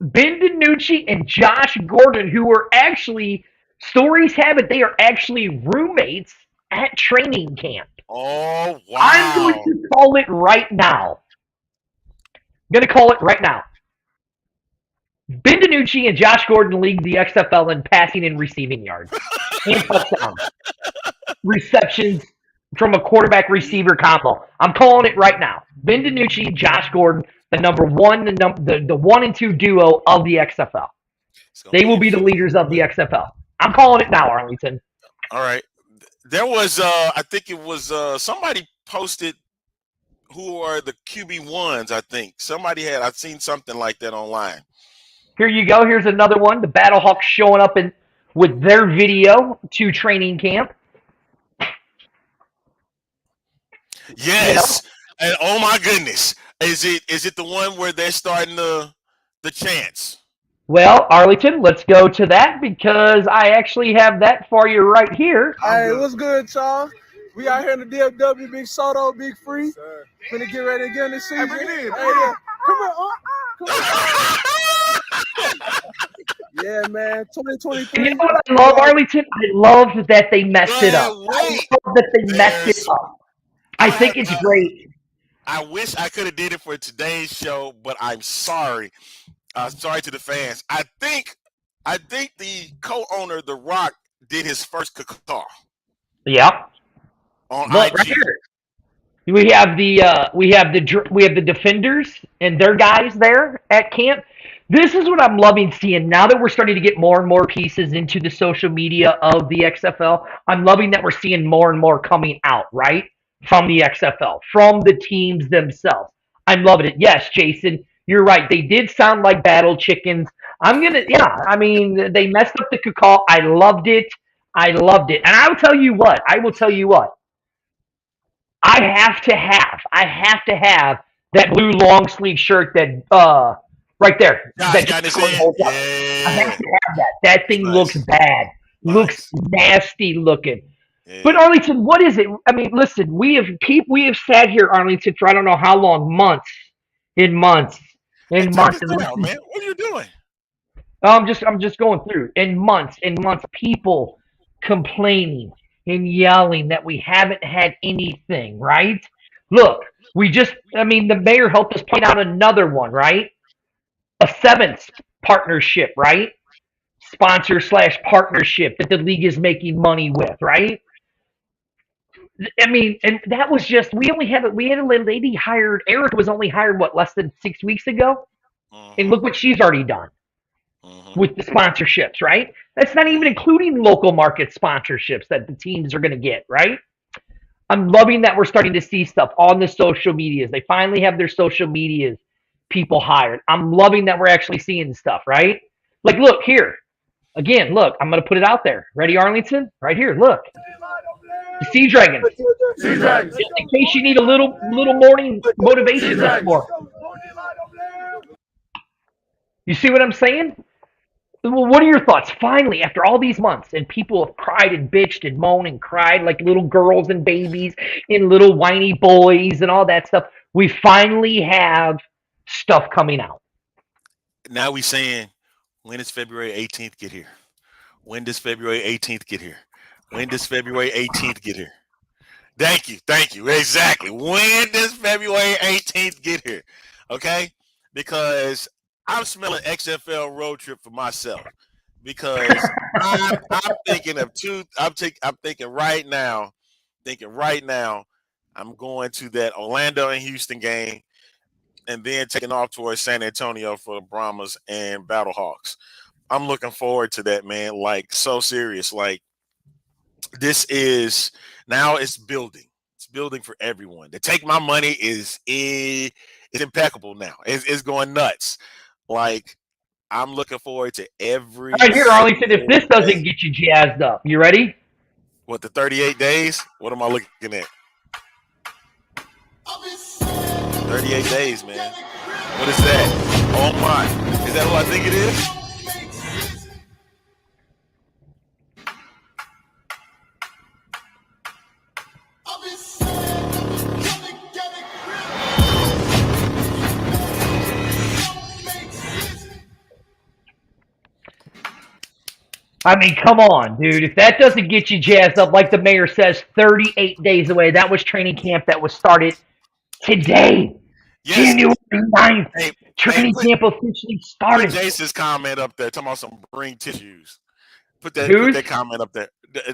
Ben DiNucci and Josh Gordon, who were actually, stories have it, they are actually roommates at training camp. Oh, wow. I'm going to call it right now. Ben DiNucci and Josh Gordon lead the XFL in passing and receiving yards and touchdowns. Receptions from a quarterback-receiver combo. I'm calling it right now. Ben DiNucci, Josh Gordon, the number one, the 1 and 2 duo of the XFL. They will be the leaders of the XFL. I'm calling it now, Arlington. All right. There was, I think it was somebody posted who are the QB1s, I think. I've seen something like that online. Here you go. Here's another one. The Battlehawks showing up with their video to training camp. Yes. You know? And oh my goodness. Is it the one where they're starting the chants? Well, Arlington, let's go to that because I actually have that for you right here. Hey, what's good, Charles? We out here in the DFW, Big Soto, Big Free. Gonna get ready again this season. Hey, yeah. Come on. Yeah, man. 2023. You know what I love, Arlington? I love that they messed it up. I love that they messed it up. I think it's great. I wish I could have did it for today's show, but I'm sorry. Sorry to the fans. I think the co-owner, The Rock, did his first caca. Yeah. On Look, IG. right here. We have the Defenders and their guys there at camp. This is what I'm loving seeing now that we're starting to get more and more pieces into the social media of the XFL. I'm loving that we're seeing more and more coming out, right? From the XFL, from the teams themselves. I'm loving it. Yes, Jason, you're right. They did sound like battle chickens. I mean, they messed up the call. I loved it. I loved it. And I will tell you what. I have to have that blue long sleeve shirt that right there Josh that got his Josh hand. holds up. I have Yeah. to have that. That thing looks Nice. bad. Looks Nice. nasty looking. But Yeah. Arlington, what is it? I mean, listen, we have sat here, Arlington, for I don't know how long, months, Hey, in take months, this and down, listen, man. What are you doing? I'm just going through in months, people complaining and yelling that we haven't had anything, right? Look, the mayor helped us point out another one, right? A seventh partnership, right? Sponsor slash partnership that the league is making money with, right? I mean, and that was just we had a lady hired. Erica was only hired what, less than 6 weeks ago, and Mm-hmm. look what she's already done Mm-hmm. with the sponsorships, right? That's not even including local market sponsorships that the teams are going to get, right? I'm loving that we're starting to see stuff on the social medias. They finally have their social medias people hired. I'm loving that we're actually seeing stuff, right? Like, look here. Again, look, I'm going to put it out there. Ready, Arlington? Right here, look. The Sea Dragons. Just in case you need a little morning motivation this morning. You see what I'm saying? Well, what are your thoughts? Finally, after all these months, and people have cried and bitched and moaned and cried like little girls and babies and little whiny boys and all that stuff, we finally have stuff coming out. Now we saying, when does February 18th get here? When does February 18th get here? When does February 18th get here? Thank you. Exactly. When does February 18th get here? Okay? Because I'm smelling XFL road trip for myself. Because I'm thinking of I'm thinking right now, I'm going to that Orlando and Houston game and then taking off towards San Antonio for the Brahmas and Battlehawks. I'm looking forward to that, man. Like, so serious. Like, this is now it's building. It's building for everyone. To take my money is impeccable now. It's going nuts. Like, I'm looking forward to every All right, here, Arlington, if single this doesn't day. get you jazzed up, you ready? What, the 38 days? What am I looking at? 38 days, man. What is that? Oh my. Is that what I think it is? I mean, come on, dude. If that doesn't get you jazzed up, like the mayor says, 38 days away. That was training camp that was started today, Yes. January 9th. Hey, Training camp officially put started. Jason's comment up there. Talking about some bring tissues. Put Who's? that comment up there.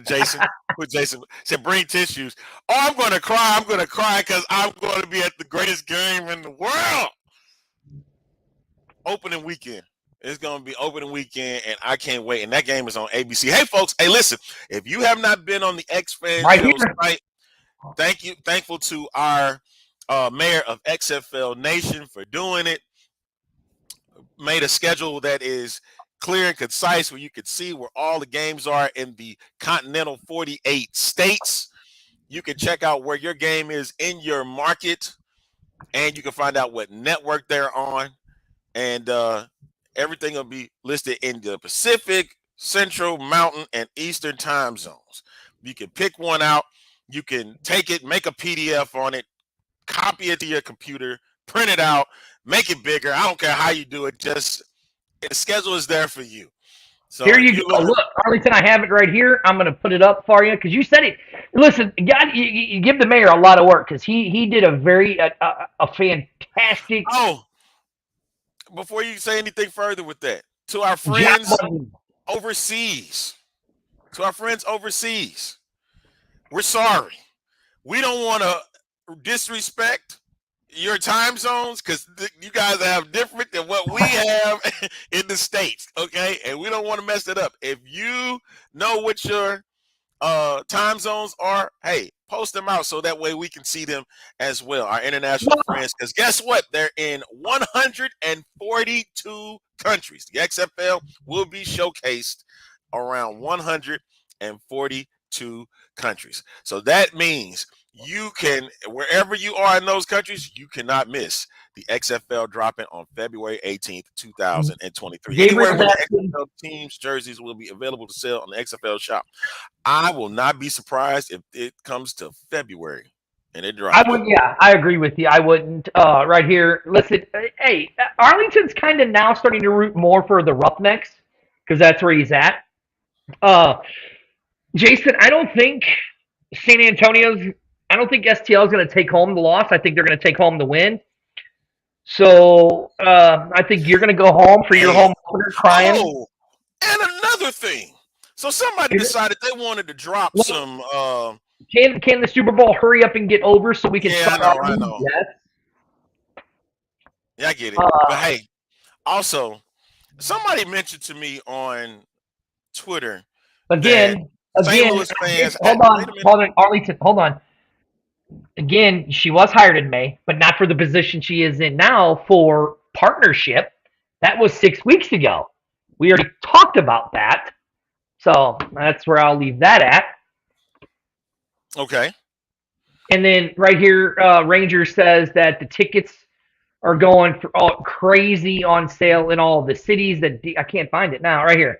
Jason. Put Jason. Said bring tissues. Oh, I'm gonna cry. I'm gonna cry because I'm going to be at the greatest game in the world. Opening weekend. It's going to be opening weekend, and I can't wait. And that game is on ABC. Hey, folks. Hey, listen. If you have not been on the XFan Right Show here. site, thankful to our mayor of XFL Nation for doing it. Made a schedule that is clear and concise where you can see where all the games are in the continental 48 states. You can check out where your game is in your market, and you can find out what network they're on. And everything will be listed in the Pacific, Central, Mountain, and Eastern time zones. You can pick one out. You can take it, make a PDF on it, copy it to your computer, print it out, make it bigger. I don't care how you do it. Just the schedule is there for you. So Here you go. Look, Arlington, I have it right here. I'm going to put it up for you because you said it. Listen, God, you give the mayor a lot of work because he did a very a fantastic Oh, before you say anything further with that, to our job. friends overseas, we're sorry. We don't want to disrespect your time zones, because you guys have different than what we have in the States, okay? And we don't want to mess it up. If you know what your time zones are, hey, post them out so that way we can see them as well, our international friends. Because guess what? They're in 142 countries. The XFL will be showcased around 142 countries. So that means you can, wherever you are in those countries, you cannot miss the XFL dropping on February 18th, 2023. Anywhere where the XFL teams' jerseys will be available to sell on the XFL shop. I will not be surprised if it comes to February and it drops. I would, yeah, I agree with you. I wouldn't. Right here, listen. Hey, Arlington's kind of now starting to root more for the Roughnecks because that's where he's at. Jason, I don't think San Antonio's. I don't think STL is going to take home the loss. I think they're going to take home the win. So I think you're going to go home for your home opener crying. Oh, and another thing. So somebody decided they wanted to drop some. Can the Super Bowl hurry up and get over so we can start I know. Yes. Yeah, I get it. But hey, also, somebody mentioned to me on Twitter. Again, Louis fans. Hold on, Arlington, hold on. Again, she was hired in May, but not for the position she is in now for partnership. That was 6 weeks ago. We already talked about that. So that's where I'll leave that at. Okay. And then right here, Ranger says that the tickets are going for crazy on sale in all the cities. I can't find it now. Right here.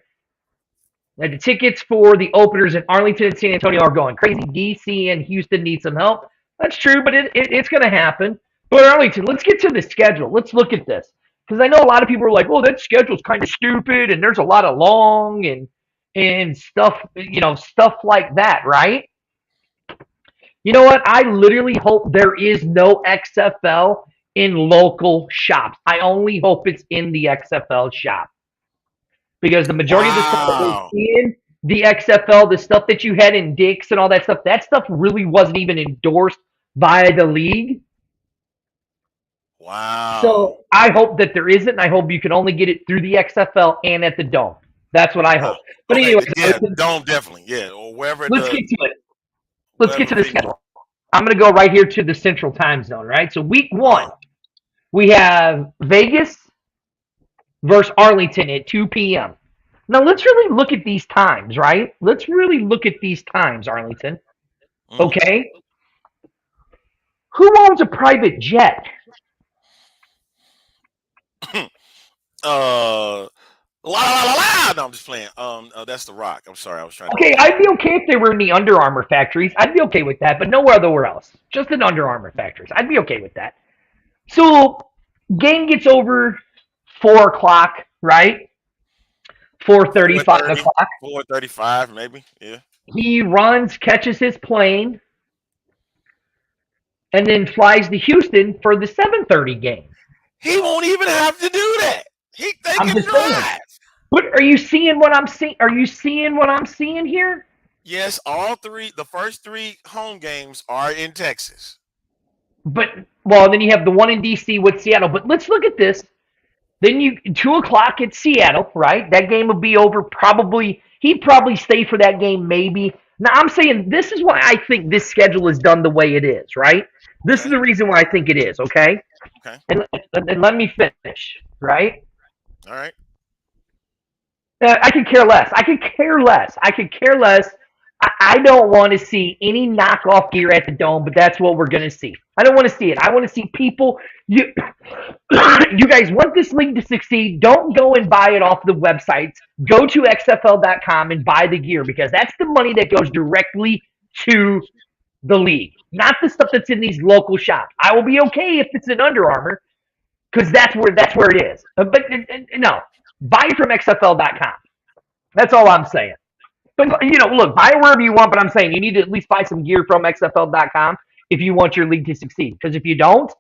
Now, the tickets for the openers in Arlington and San Antonio are going crazy. DC and Houston need some help. That's true, but it's going to happen. But Arlington, let's get to the schedule. Let's look at this. Because I know a lot of people are like, well, that schedule's kind of stupid, and there's a lot of long and stuff, stuff like that, right? You know what? I literally hope there is no XFL in local shops. I only hope it's in the XFL shop. Because the majority of the stuff that we're seeing, the XFL, the stuff that you had in Dick's and all that stuff really wasn't even endorsed by the league. Wow. So I hope that there isn't, and I hope you can only get it through the XFL and at the Dome. That's what I hope. But anyway, Dome definitely, yeah, or wherever. Let's get to it. Let's get to the schedule. I'm going to go right here to the Central Time Zone, right? So week 1, we have Vegas versus Arlington at 2 p.m. Now, let's really look at these times, right? Let's really look at these times, Arlington. Okay? Who owns a private jet? No, I'm just playing. That's The Rock. I'm sorry, I was trying. Okay, I'd be okay if they were in the Under Armour factories. I'd be okay with that, but nowhere else. Just in Under Armour factories. I'd be okay with that. So, game gets over 4 o'clock, right? 4:30, 5 o'clock. 4:35, maybe. Yeah. He runs, catches his plane, and then flies to Houston for the 7:30 game. He won't even have to do that. They can drive. But are you seeing what I'm seeing? Are you seeing what I'm seeing here? Yes, the first 3 home games are in Texas. But then you have the one in DC with Seattle. But let's look at this. Then 2 o'clock at Seattle, right? That game will be over probably. He'd probably stay for that game, maybe. Now, I'm saying this is why I think this schedule is done the way it is, right? This is the reason why I think it is, okay? Okay. And let me finish, right? All right. I could care less. I could care less. I don't want to see any knockoff gear at the Dome, but that's what we're going to see. I don't want to see it. I want to see people. You guys want this league to succeed. Don't go and buy it off the websites. Go to XFL.com and buy the gear because that's the money that goes directly to the league, not the stuff that's in these local shops. I will be okay if it's in Under Armour because that's where it is. But no, buy it from XFL.com. That's all I'm saying. But, look, buy it wherever you want, but I'm saying you need to at least buy some gear from XFL.com if you want your league to succeed. Because if you don't,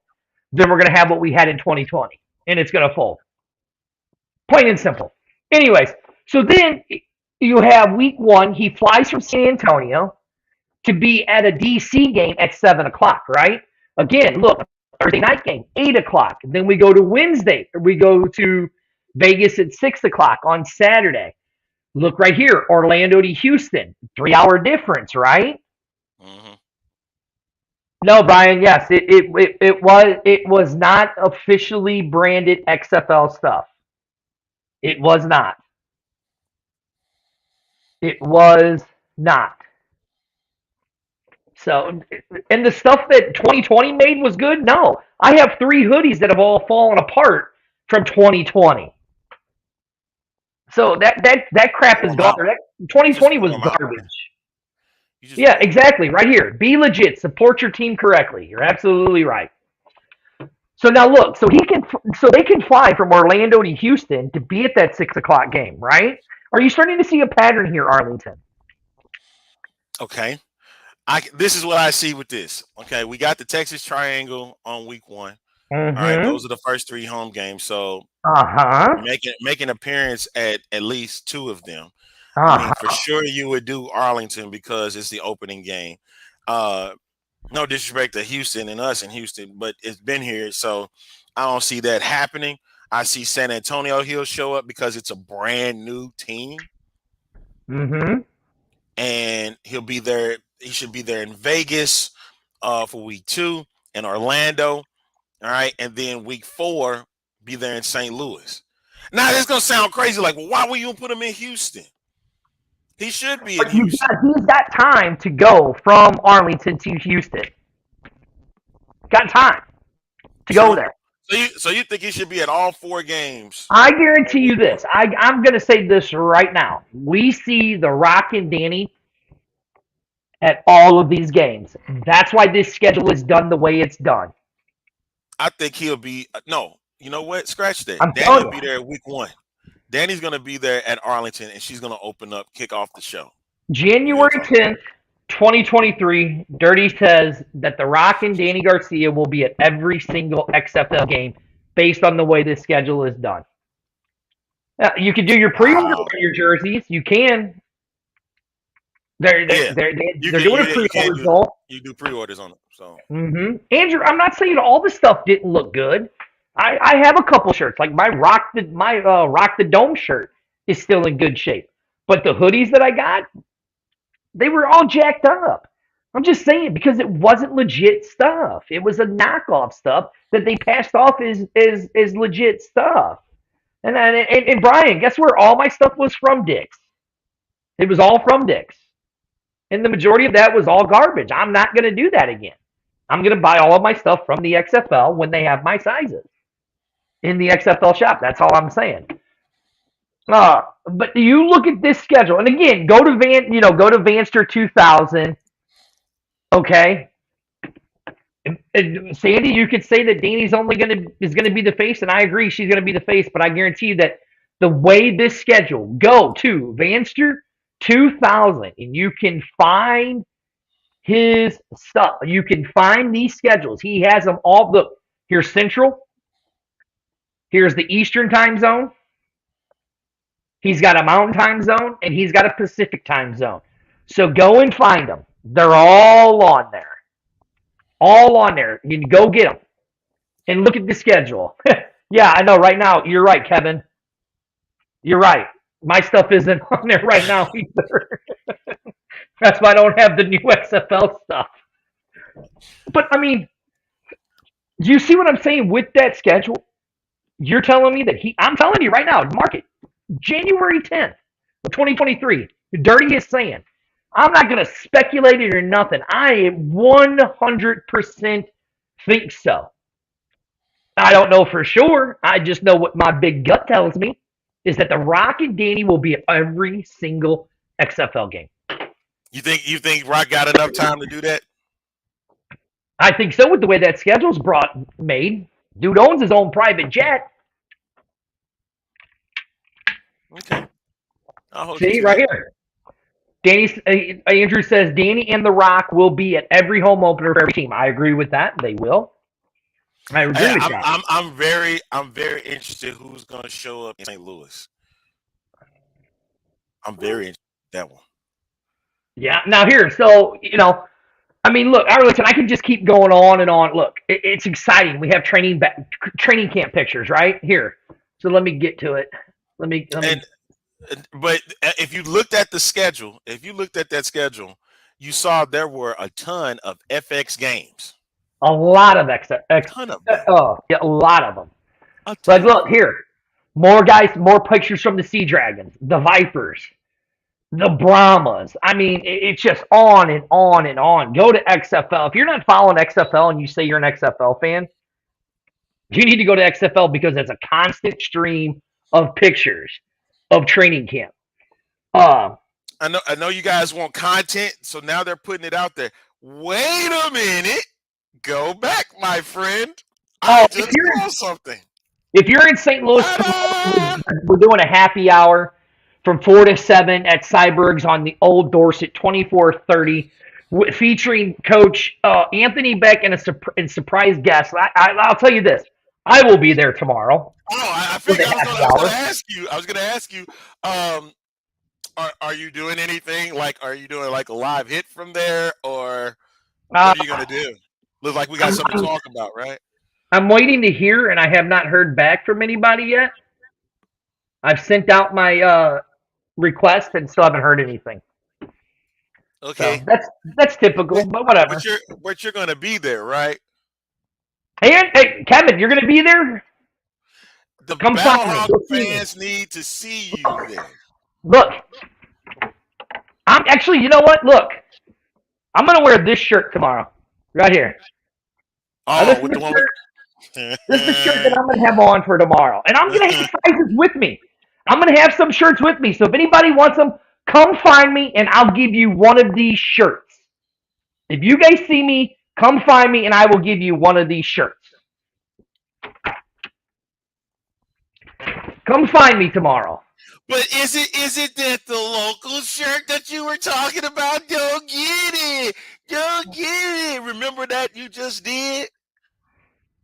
then we're going to have what we had in 2020, and it's going to fold. Plain and simple. Anyways, so then you have week 1. He flies from San Antonio to be at a DC game at 7 o'clock, right? Again, look, Thursday night game, 8 o'clock. Then we go to Wednesday. We go to Vegas at 6 o'clock on Saturday. Look right here, Orlando to Houston, 3 hour difference, right? Mm-hmm. No, Brian. Yes, it was not officially branded XFL stuff. It was not. It was not. So, and the stuff that 2020 made was good. No, I have 3 hoodies that have all fallen apart from 2020. So that crap Throw is 'em gone. out. That You just 2020 throw was 'em out. garbage. You just Yeah, throw 'em out. exactly. Right here. Be legit. Support your team correctly. You're absolutely right. So now look. So they can fly from Orlando to Houston to be at that 6 o'clock game, right? Are you starting to see a pattern here, Arlington? Okay. This is what I see with this. Okay, we got the Texas Triangle on week 1. All right, Mm-hmm. those are the first 3 home games. So Uh-huh. making appearance at least 2 of them. I mean, for Uh-huh. sure you would do Arlington because it's the opening game. No disrespect to Houston and us in Houston, but it's been here, so I don't see that happening. I see San Antonio, he'll show up because it's a brand new team, Mm-hmm. and he'll be there. He should be there in Vegas for week 2, in Orlando. All right, and then week 4, be there in St. Louis. Now this gonna sound crazy, like, well, why would you put him in Houston? He should be in But Houston. he's got time to go from Arlington to Houston. Got time to go True. there. So you think he should be at all 4 games? I guarantee you this. I'm going to say this right now. We see The Rock and Danny at all of these games. That's why this schedule is done the way it's done. I think he'll be no. You know what? Scratch that. I'm Danny telling will be you. there week 1. Danny's gonna be there at Arlington, and she's gonna kick off the show. Real January talk. 10th, 2023, Dirty says that The Rock and Danny Garcia will be at every single XFL game based on the way this schedule is done. You can do your pre-order Wow. for your jerseys. You can. They're Yeah. doing a pre-order result. You do pre-orders on them. So Andrew, I'm not saying all the stuff didn't look good. I have a couple shirts, like my Rock the Dome shirt is still in good shape. But the hoodies that I got, they were all jacked up. I'm just saying because it wasn't legit stuff. It was a knockoff stuff that they passed off as legit stuff. And Brian, guess where all my stuff was from, Dick's? It was all from Dick's. And the majority of that was all garbage. I'm not going to do that again. I'm going to buy all of my stuff from the XFL when they have my sizes in the XFL shop. That's all I'm saying. But you look at this schedule, and again, go to Vanster 2000. Okay, and Sandy, you could say that Danny's is gonna be the face, and I agree she's gonna be the face. But I guarantee you that the way this schedule, go to Vanster 2000, and you can find his stuff. You can find these schedules. He has them all. Look, here's Central. Here's the Eastern time zone. He's got a Mountain time zone, and he's got a Pacific time zone. So go and find them. They're all on there. All on there. You can go get them. And look at the schedule. Yeah, I know. Right now, you're right, Kevin. You're right. My stuff isn't on there right now either. That's why I don't have the new XFL stuff. But, I mean, do you see what I'm saying with that schedule? You're telling me that I'm telling you right now, mark it. January 10th of 2023. Dirty is saying, I'm not going to speculate it or nothing. I 100% think so. I don't know for sure. I just know what my big gut tells me is that The Rock and Danny will be at every single XFL game. you think Rock got enough time to do that? I think so with the way that schedule's made. Dude owns his own private jet. Okay. I'll hold See, you to right that. here. Andrew says Danny and The Rock will be at every home opener for every team. I agree with that. They will. I agree with that. I'm very interested who's going to show up in St. Louis. I'm very interested in that one. Yeah. Now here, so I mean, look, Arlington, I can just keep going on and on. Look, it's exciting. We have training camp pictures right here. So let me get to it. Let me. But if you looked at the schedule, you saw there were a ton of FX games. A lot of A ton of them. Oh, yeah, a lot of them. A Like, ton. look here, more guys, more pictures from the Sea Dragons, the Vipers, the Brahmas. I mean, it's just on and on and on. Go to XFL. If you're not following XFL and you say you're an XFL fan, you need to go to XFL because it's a constant stream of pictures of training camp. I know you guys want content, so now they're putting it out there. Wait a minute. Go back, my friend. I just saw something. If you're in St. Louis, we're doing a happy hour from 4 to 7 at Cyberg's on the Old Dorset, 2430, featuring Coach Anthony Beck and a surprise guest. I'll tell you this. I will be there tomorrow. Oh, I figured I was going to ask you. Are you doing anything? Like, are you doing like a live hit from there, or what are you going to do? Looks like we got something to talk about, right? I'm waiting to hear, and I have not heard back from anybody yet. I've sent out my request and still haven't heard anything. Okay, so that's typical, but whatever. But you're going to be there, right? Hey, Kevin, you're going to be there? The Battlehawk fans need to see you there. Look, I'm actually, you know what? Look, I'm going to wear this shirt tomorrow, right here. Oh, this is the shirt that I'm going to have on for tomorrow. And I'm going to have sizes with me. I'm going to have some shirts with me. So if anybody wants them, come find me and I'll give you one of these shirts. If you guys see me, come find me and I will give you one of these shirts. Come find me tomorrow. But is it that the local shirt that you were talking about? Go get it. Go get it. Remember that you just did?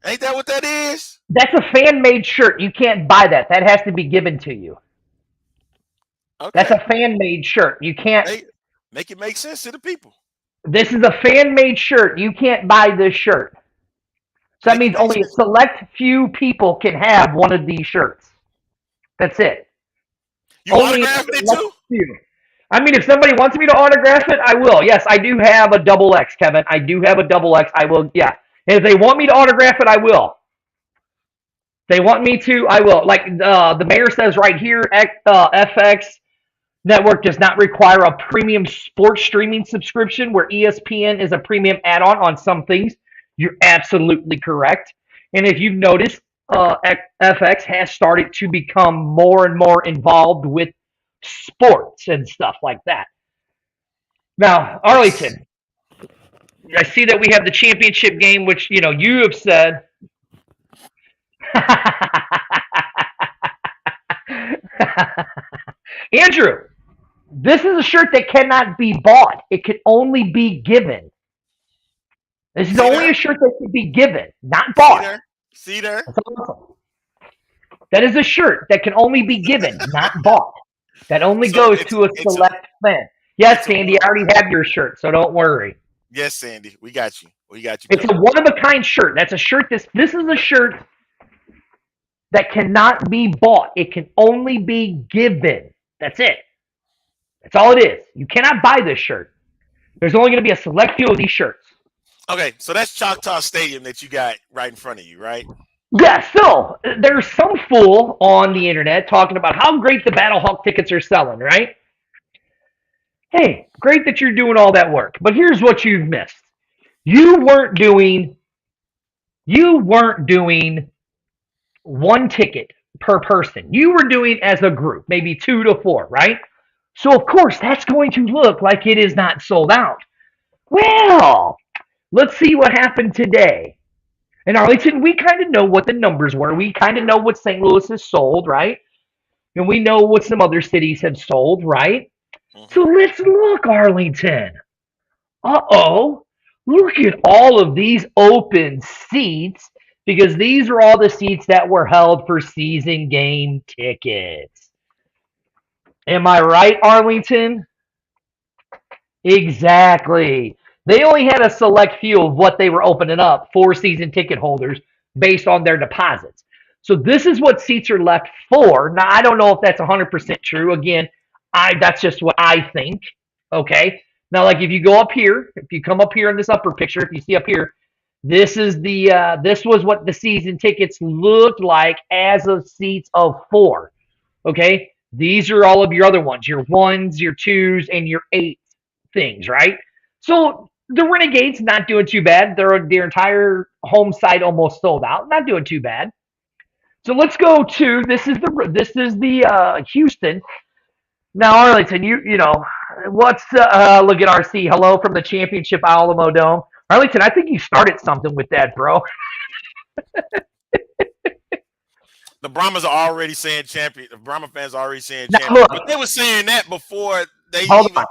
Ain't that what that is? That's a fan-made shirt. You can't buy that. That has to be given to you. Okay. That's a fan-made shirt. You can't make it make sense to the people. This is a fan-made shirt. You can't buy this shirt. So that means only a select few people can have one of these shirts. That's it. You autograph it too? Few. I mean, if somebody wants me to autograph it, I will. Yes, I do have a double X, Kevin. I do have a double X. I will, yeah. And if they want me to autograph it, I will. If they want me to, I will. Like the mayor says right here, FX Network does not require a premium sports streaming subscription where ESPN is a premium add-on on some things. You're absolutely correct. And if you've noticed, FX has started to become more and more involved with sports and stuff like that. Now, Arlington, I see that we have the championship game, which, you know, you have said. Andrew, this is a shirt that cannot be bought. It can only be given. This is only a shirt that can be given, not bought. See there? That is a shirt that can only be given, not bought. That only goes to a select fan. Yes, Sandy, I already have your shirt, so don't worry. Yes, Sandy, we got you. It's a one-of-a-kind shirt. That's a shirt. This is a shirt that cannot be bought. It can only be given. That's it. That's all it is. You cannot buy this shirt. There's only going to be a select few of these shirts. Okay, so that's Choctaw Stadium that you got right in front of you, right? Yeah, so there's some fool on the internet talking about how great the Battlehawk tickets are selling, right? Hey, great that you're doing all that work, but here's what you've missed. You weren't doing one ticket per person. You were doing as a group, maybe 2 to 4, right? So, of course, that's going to look like it is not sold out. Well, let's see what happened today. In Arlington, we kind of know what the numbers were. We kind of know what St. Louis has sold, right? And we know what some other cities have sold, right? So let's look, Arlington. Uh-oh. Look at all of these open seats because these are all the seats that were held for season game tickets. Am I right, Arlington? Exactly. They only had a select few of what they were opening up for season ticket holders based on their deposits. So this is what seats are left for. Now I don't know if that's 100% true. Again, that's just what I think. Okay. Now, like if you go up here, if you come up here in this upper picture, if you see up here, this is this was what the season tickets looked like as of seats of 4. Okay, these are all of your other ones, your 1s, your 2s, and your 8 things, right? So the Renegades not doing too bad. Their entire home site almost sold out. Not doing too bad. So let's go to this is the Houston. Now Arlington, you know what's look at RC. Hello from the championship Alamo Dome. Arlington, I think you started something with that, bro. The Brahmas are already saying champion. The Brahma fans are already saying Now, champion. look. But they were saying that before Hold on.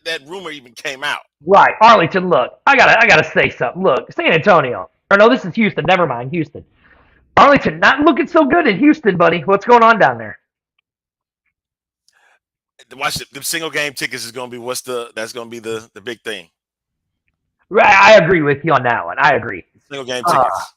that rumor even came out. Right, Arlington. Look, I gotta say something. Look, San Antonio. Or no, this is Houston. Never mind, Houston. Arlington, not looking so good in Houston, buddy. What's going on down there? Watch the single game tickets is going to be that's going to be the big thing. Right, I agree with you on that one. I agree. Single game tickets.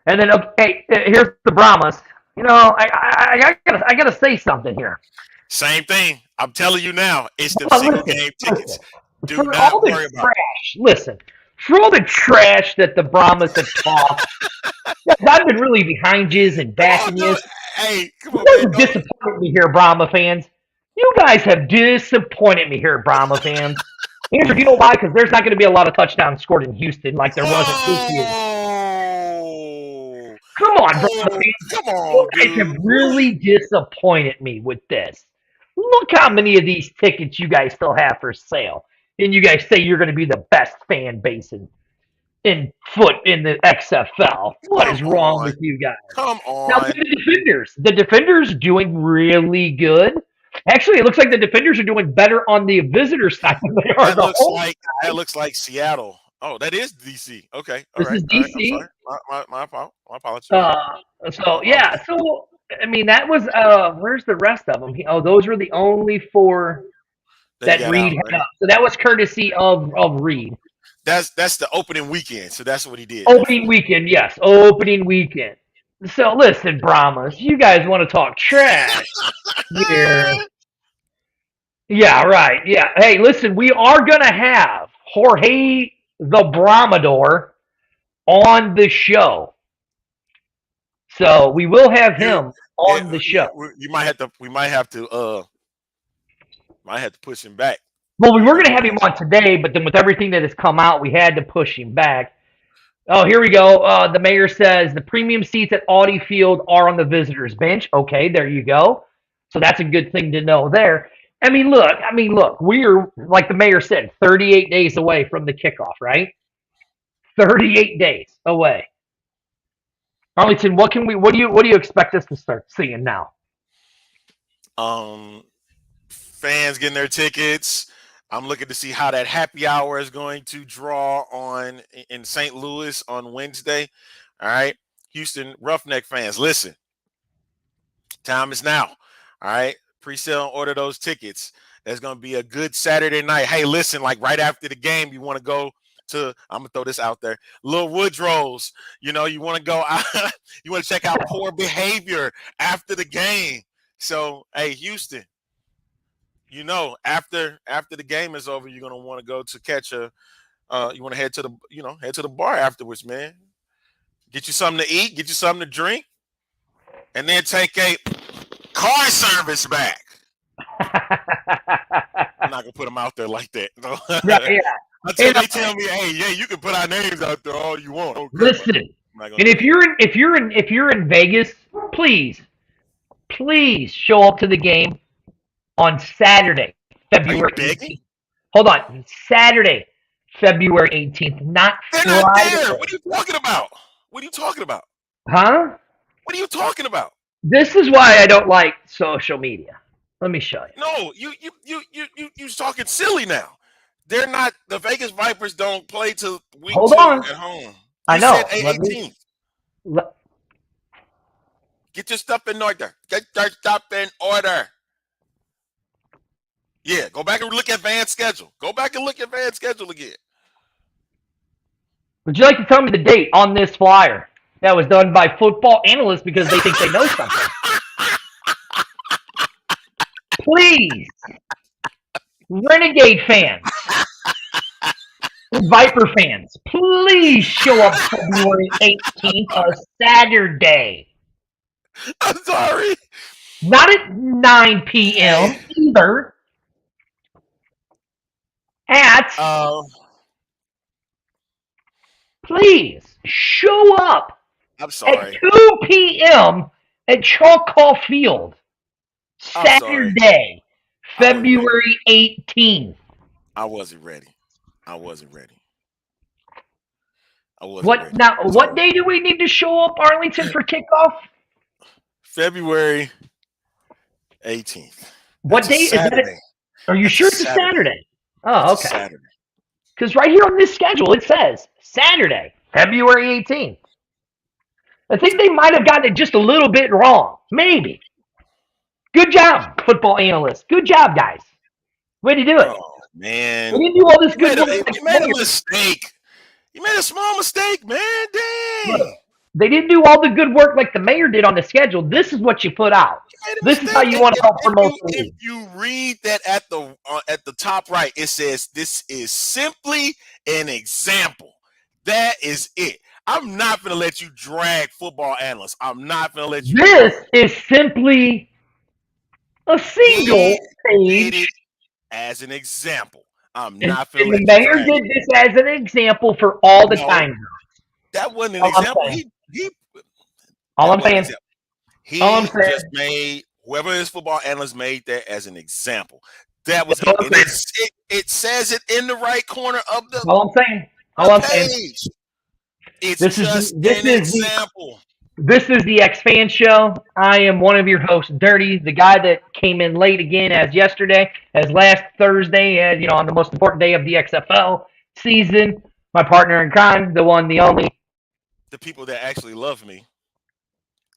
And then okay, here's the Brahmas. You know, I gotta say something here. Same thing. I'm telling you now. It's the Well, single listen, game tickets. Do for not all the worry about trash, listen, for all the trash that the Brahmas have talked, I've been really behind yous and backing yous. Hey, come on, You man. guys have disappointed me here, Brahma fans. You guys have disappointed me here, Brahma fans. Andrew, you know why? Because there's not going to be a lot of touchdowns scored in Houston like there wasn't this year. Come on, Brahma fans. Come on, You guys dude. have really disappointed me with this. Look how many of these tickets you guys still have for sale. And you guys say you're going to be the best fan base in the XFL. What is wrong with you guys? Come Now, on. the defenders doing really good. Actually, it looks like the defenders are doing better on the visitor side than they are the home side. That looks like Seattle. Oh, that is DC. Okay. This is DC. I'm sorry. My apologies. So I mean that was where's the rest of them? Oh, those were the only 4 that Reed had up. So that was courtesy of Reed. That's the opening weekend. So that's what he did. Opening weekend, yes. Opening weekend. So listen, Brahmas, you guys want to talk trash here. Yeah, right. Yeah. Hey, listen, we are going to have Jorge the Brahmador on the show. So we will have him on the show. We might have to push him back. Well, we were going to have him on today, but then with everything that has come out, we had to push him back. Oh, here we go. The mayor says the premium seats at Audi Field are on the visitors' bench. Okay, there you go. So that's a good thing to know there. I mean, look, we're, like the mayor said, 38 days away from the kickoff, right? 38 days away. Arlington, what do you expect us to start seeing now? Fans getting their tickets. I'm looking to see how that happy hour is going to draw in St. Louis on Wednesday. All right. Houston Roughneck fans, listen. Time is now. All right. Pre-sale and order those tickets. There's going to be a good Saturday night. Hey, listen, like right after the game, you want to go to, I'm going to throw this out there, Little Woodrow's. You know, you want to go out, you want to check out poor behavior after the game. So, hey, Houston, you know, after the game is over, you're going to want to go to catch you want to head to the bar afterwards, man. Get you something to eat, get you something to drink, and then take a car service back. I'm not gonna put them out there like that. No. Yeah. Until they tell me, hey, yeah, you can put our names out there all you want. Okay. Listen, and if you're in Vegas, please show up to the game on Saturday, February 18th. Hold on, Saturday, February 18th, not Friday. They're not there. What are you talking about? What are you talking about? Huh? What are you talking about? This is why I don't like social media. Let me show you. No, you talking silly now. They're not. The Vegas Vipers don't play till week 2 at home. I know. Said 18th. Get your stuff in order. Get your stuff in order. Yeah, go back and look at Van's schedule. Go back and look at Van's schedule again. Would you like to tell me the date on this flyer that was done by Football Analysts because they think they know something? Please, Renegade fans, Viper fans, please show up February 18th, a Saturday. I'm sorry. Not at 9 p.m. either. Please show up I'm sorry. at 2 p.m. at Chalk Field. Saturday, February 18th. I wasn't ready. What day do we need to show up, Arlington, for kickoff? February 18th. What day is Saturday. it? Are you sure it's a Saturday? Oh, It's okay. Saturday. Because right here on this schedule, it says Saturday, February 18th. I think they might have gotten it just a little bit wrong. Maybe. Good job, Football Analysts. Good job, guys. Way to do it. Oh, man. We didn't do all this good work. You made a mistake. You made a small mistake, man. Dang. Look, they didn't do all the good work like the mayor did on the schedule. This is what you put out. This is how you want to help promote the league. If you read that at the top right, it says this is simply an example. That is it. I'm not going to let you drag Football Analysts. I'm not going to let you. This is simply a single page. As an example. I'm And not going to let the mayor did this as an example for all the time zones. That wasn't an example. All I'm saying. He just made, whoever his Football Analyst made that as an example. That was it. It says it in the right corner of the all I'm saying. All I'm saying. It's just an example. This is the X-Fan Show. I am one of your hosts, Dirty, the guy that came in late again as yesterday, as last Thursday, as on the most important day of the XFL season. My partner in crime, the one, the only. The people that actually love me,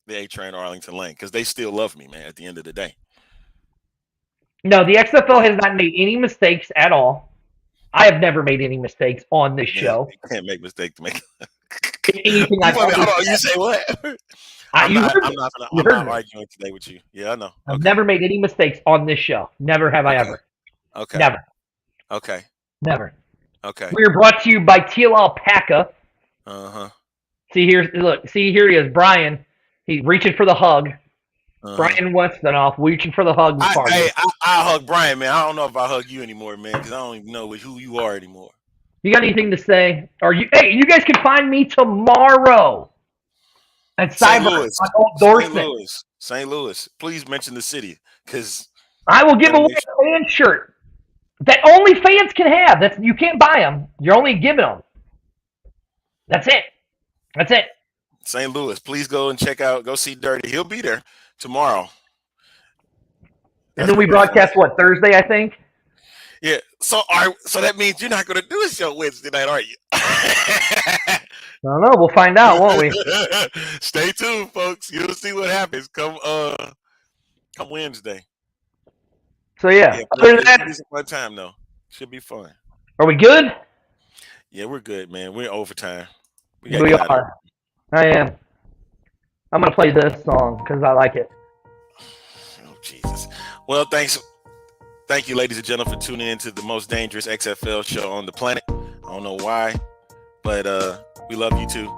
the A-Train Arlington Lane, because they still love me, man, at the end of the day. No, the XFL has not made any mistakes at all. I have never made any mistakes on this show. You can't make mistakes to make anything. Hold on, you say what? I'm not arguing today with you. Yeah, I know. I've never made any mistakes on this show. Never have I ever. Okay. Never. Okay. Never. Okay. We are brought to you by Teal Alpaca. Uh-huh. See here he is, Brian. He's reaching for the hug. Brian Westenoff reaching for the hug. I hug Brian, man. I don't know if I hug you anymore, man, because I don't even know who you are anymore. You got anything to say? Hey, you guys can find me tomorrow at Cyber on Old Dorset. St. Louis. Please mention the city, because I will give away a fan shirt that only fans can have. You can't buy them. You're only giving them. That's it. St. Louis. Please go and go see Dirty. He'll be there tomorrow. And then we broadcast Thursday, I think. Yeah. So that means you're not going to do a show Wednesday night, are you? I don't know. We'll find out, won't we? Stay tuned, folks. You'll see what happens come Wednesday. So yeah. Other than that, it's a fun time though. Should be fun. Are we good? Yeah, we're good, man. We're in overtime. We are. I am. I'm gonna play this song because I like it. Oh Jesus. Well, thank you, ladies and gentlemen, for tuning in to the most dangerous XFL show on the planet. I don't know why, but we love you too.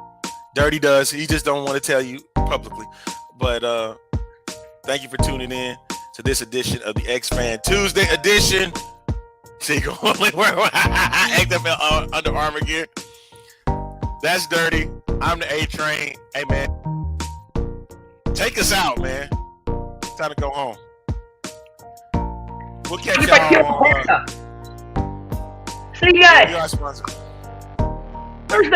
Dirty does. He just don't want to tell you publicly. But thank you for tuning in to this edition of the X-Fan Tuesday edition. See, you only wear XFL Under Armour gear. That's Dirty. I'm the A-Train. Hey, man. Take us out, man. Time to go home. We'll catch y'all. See you guys. We are sponsored.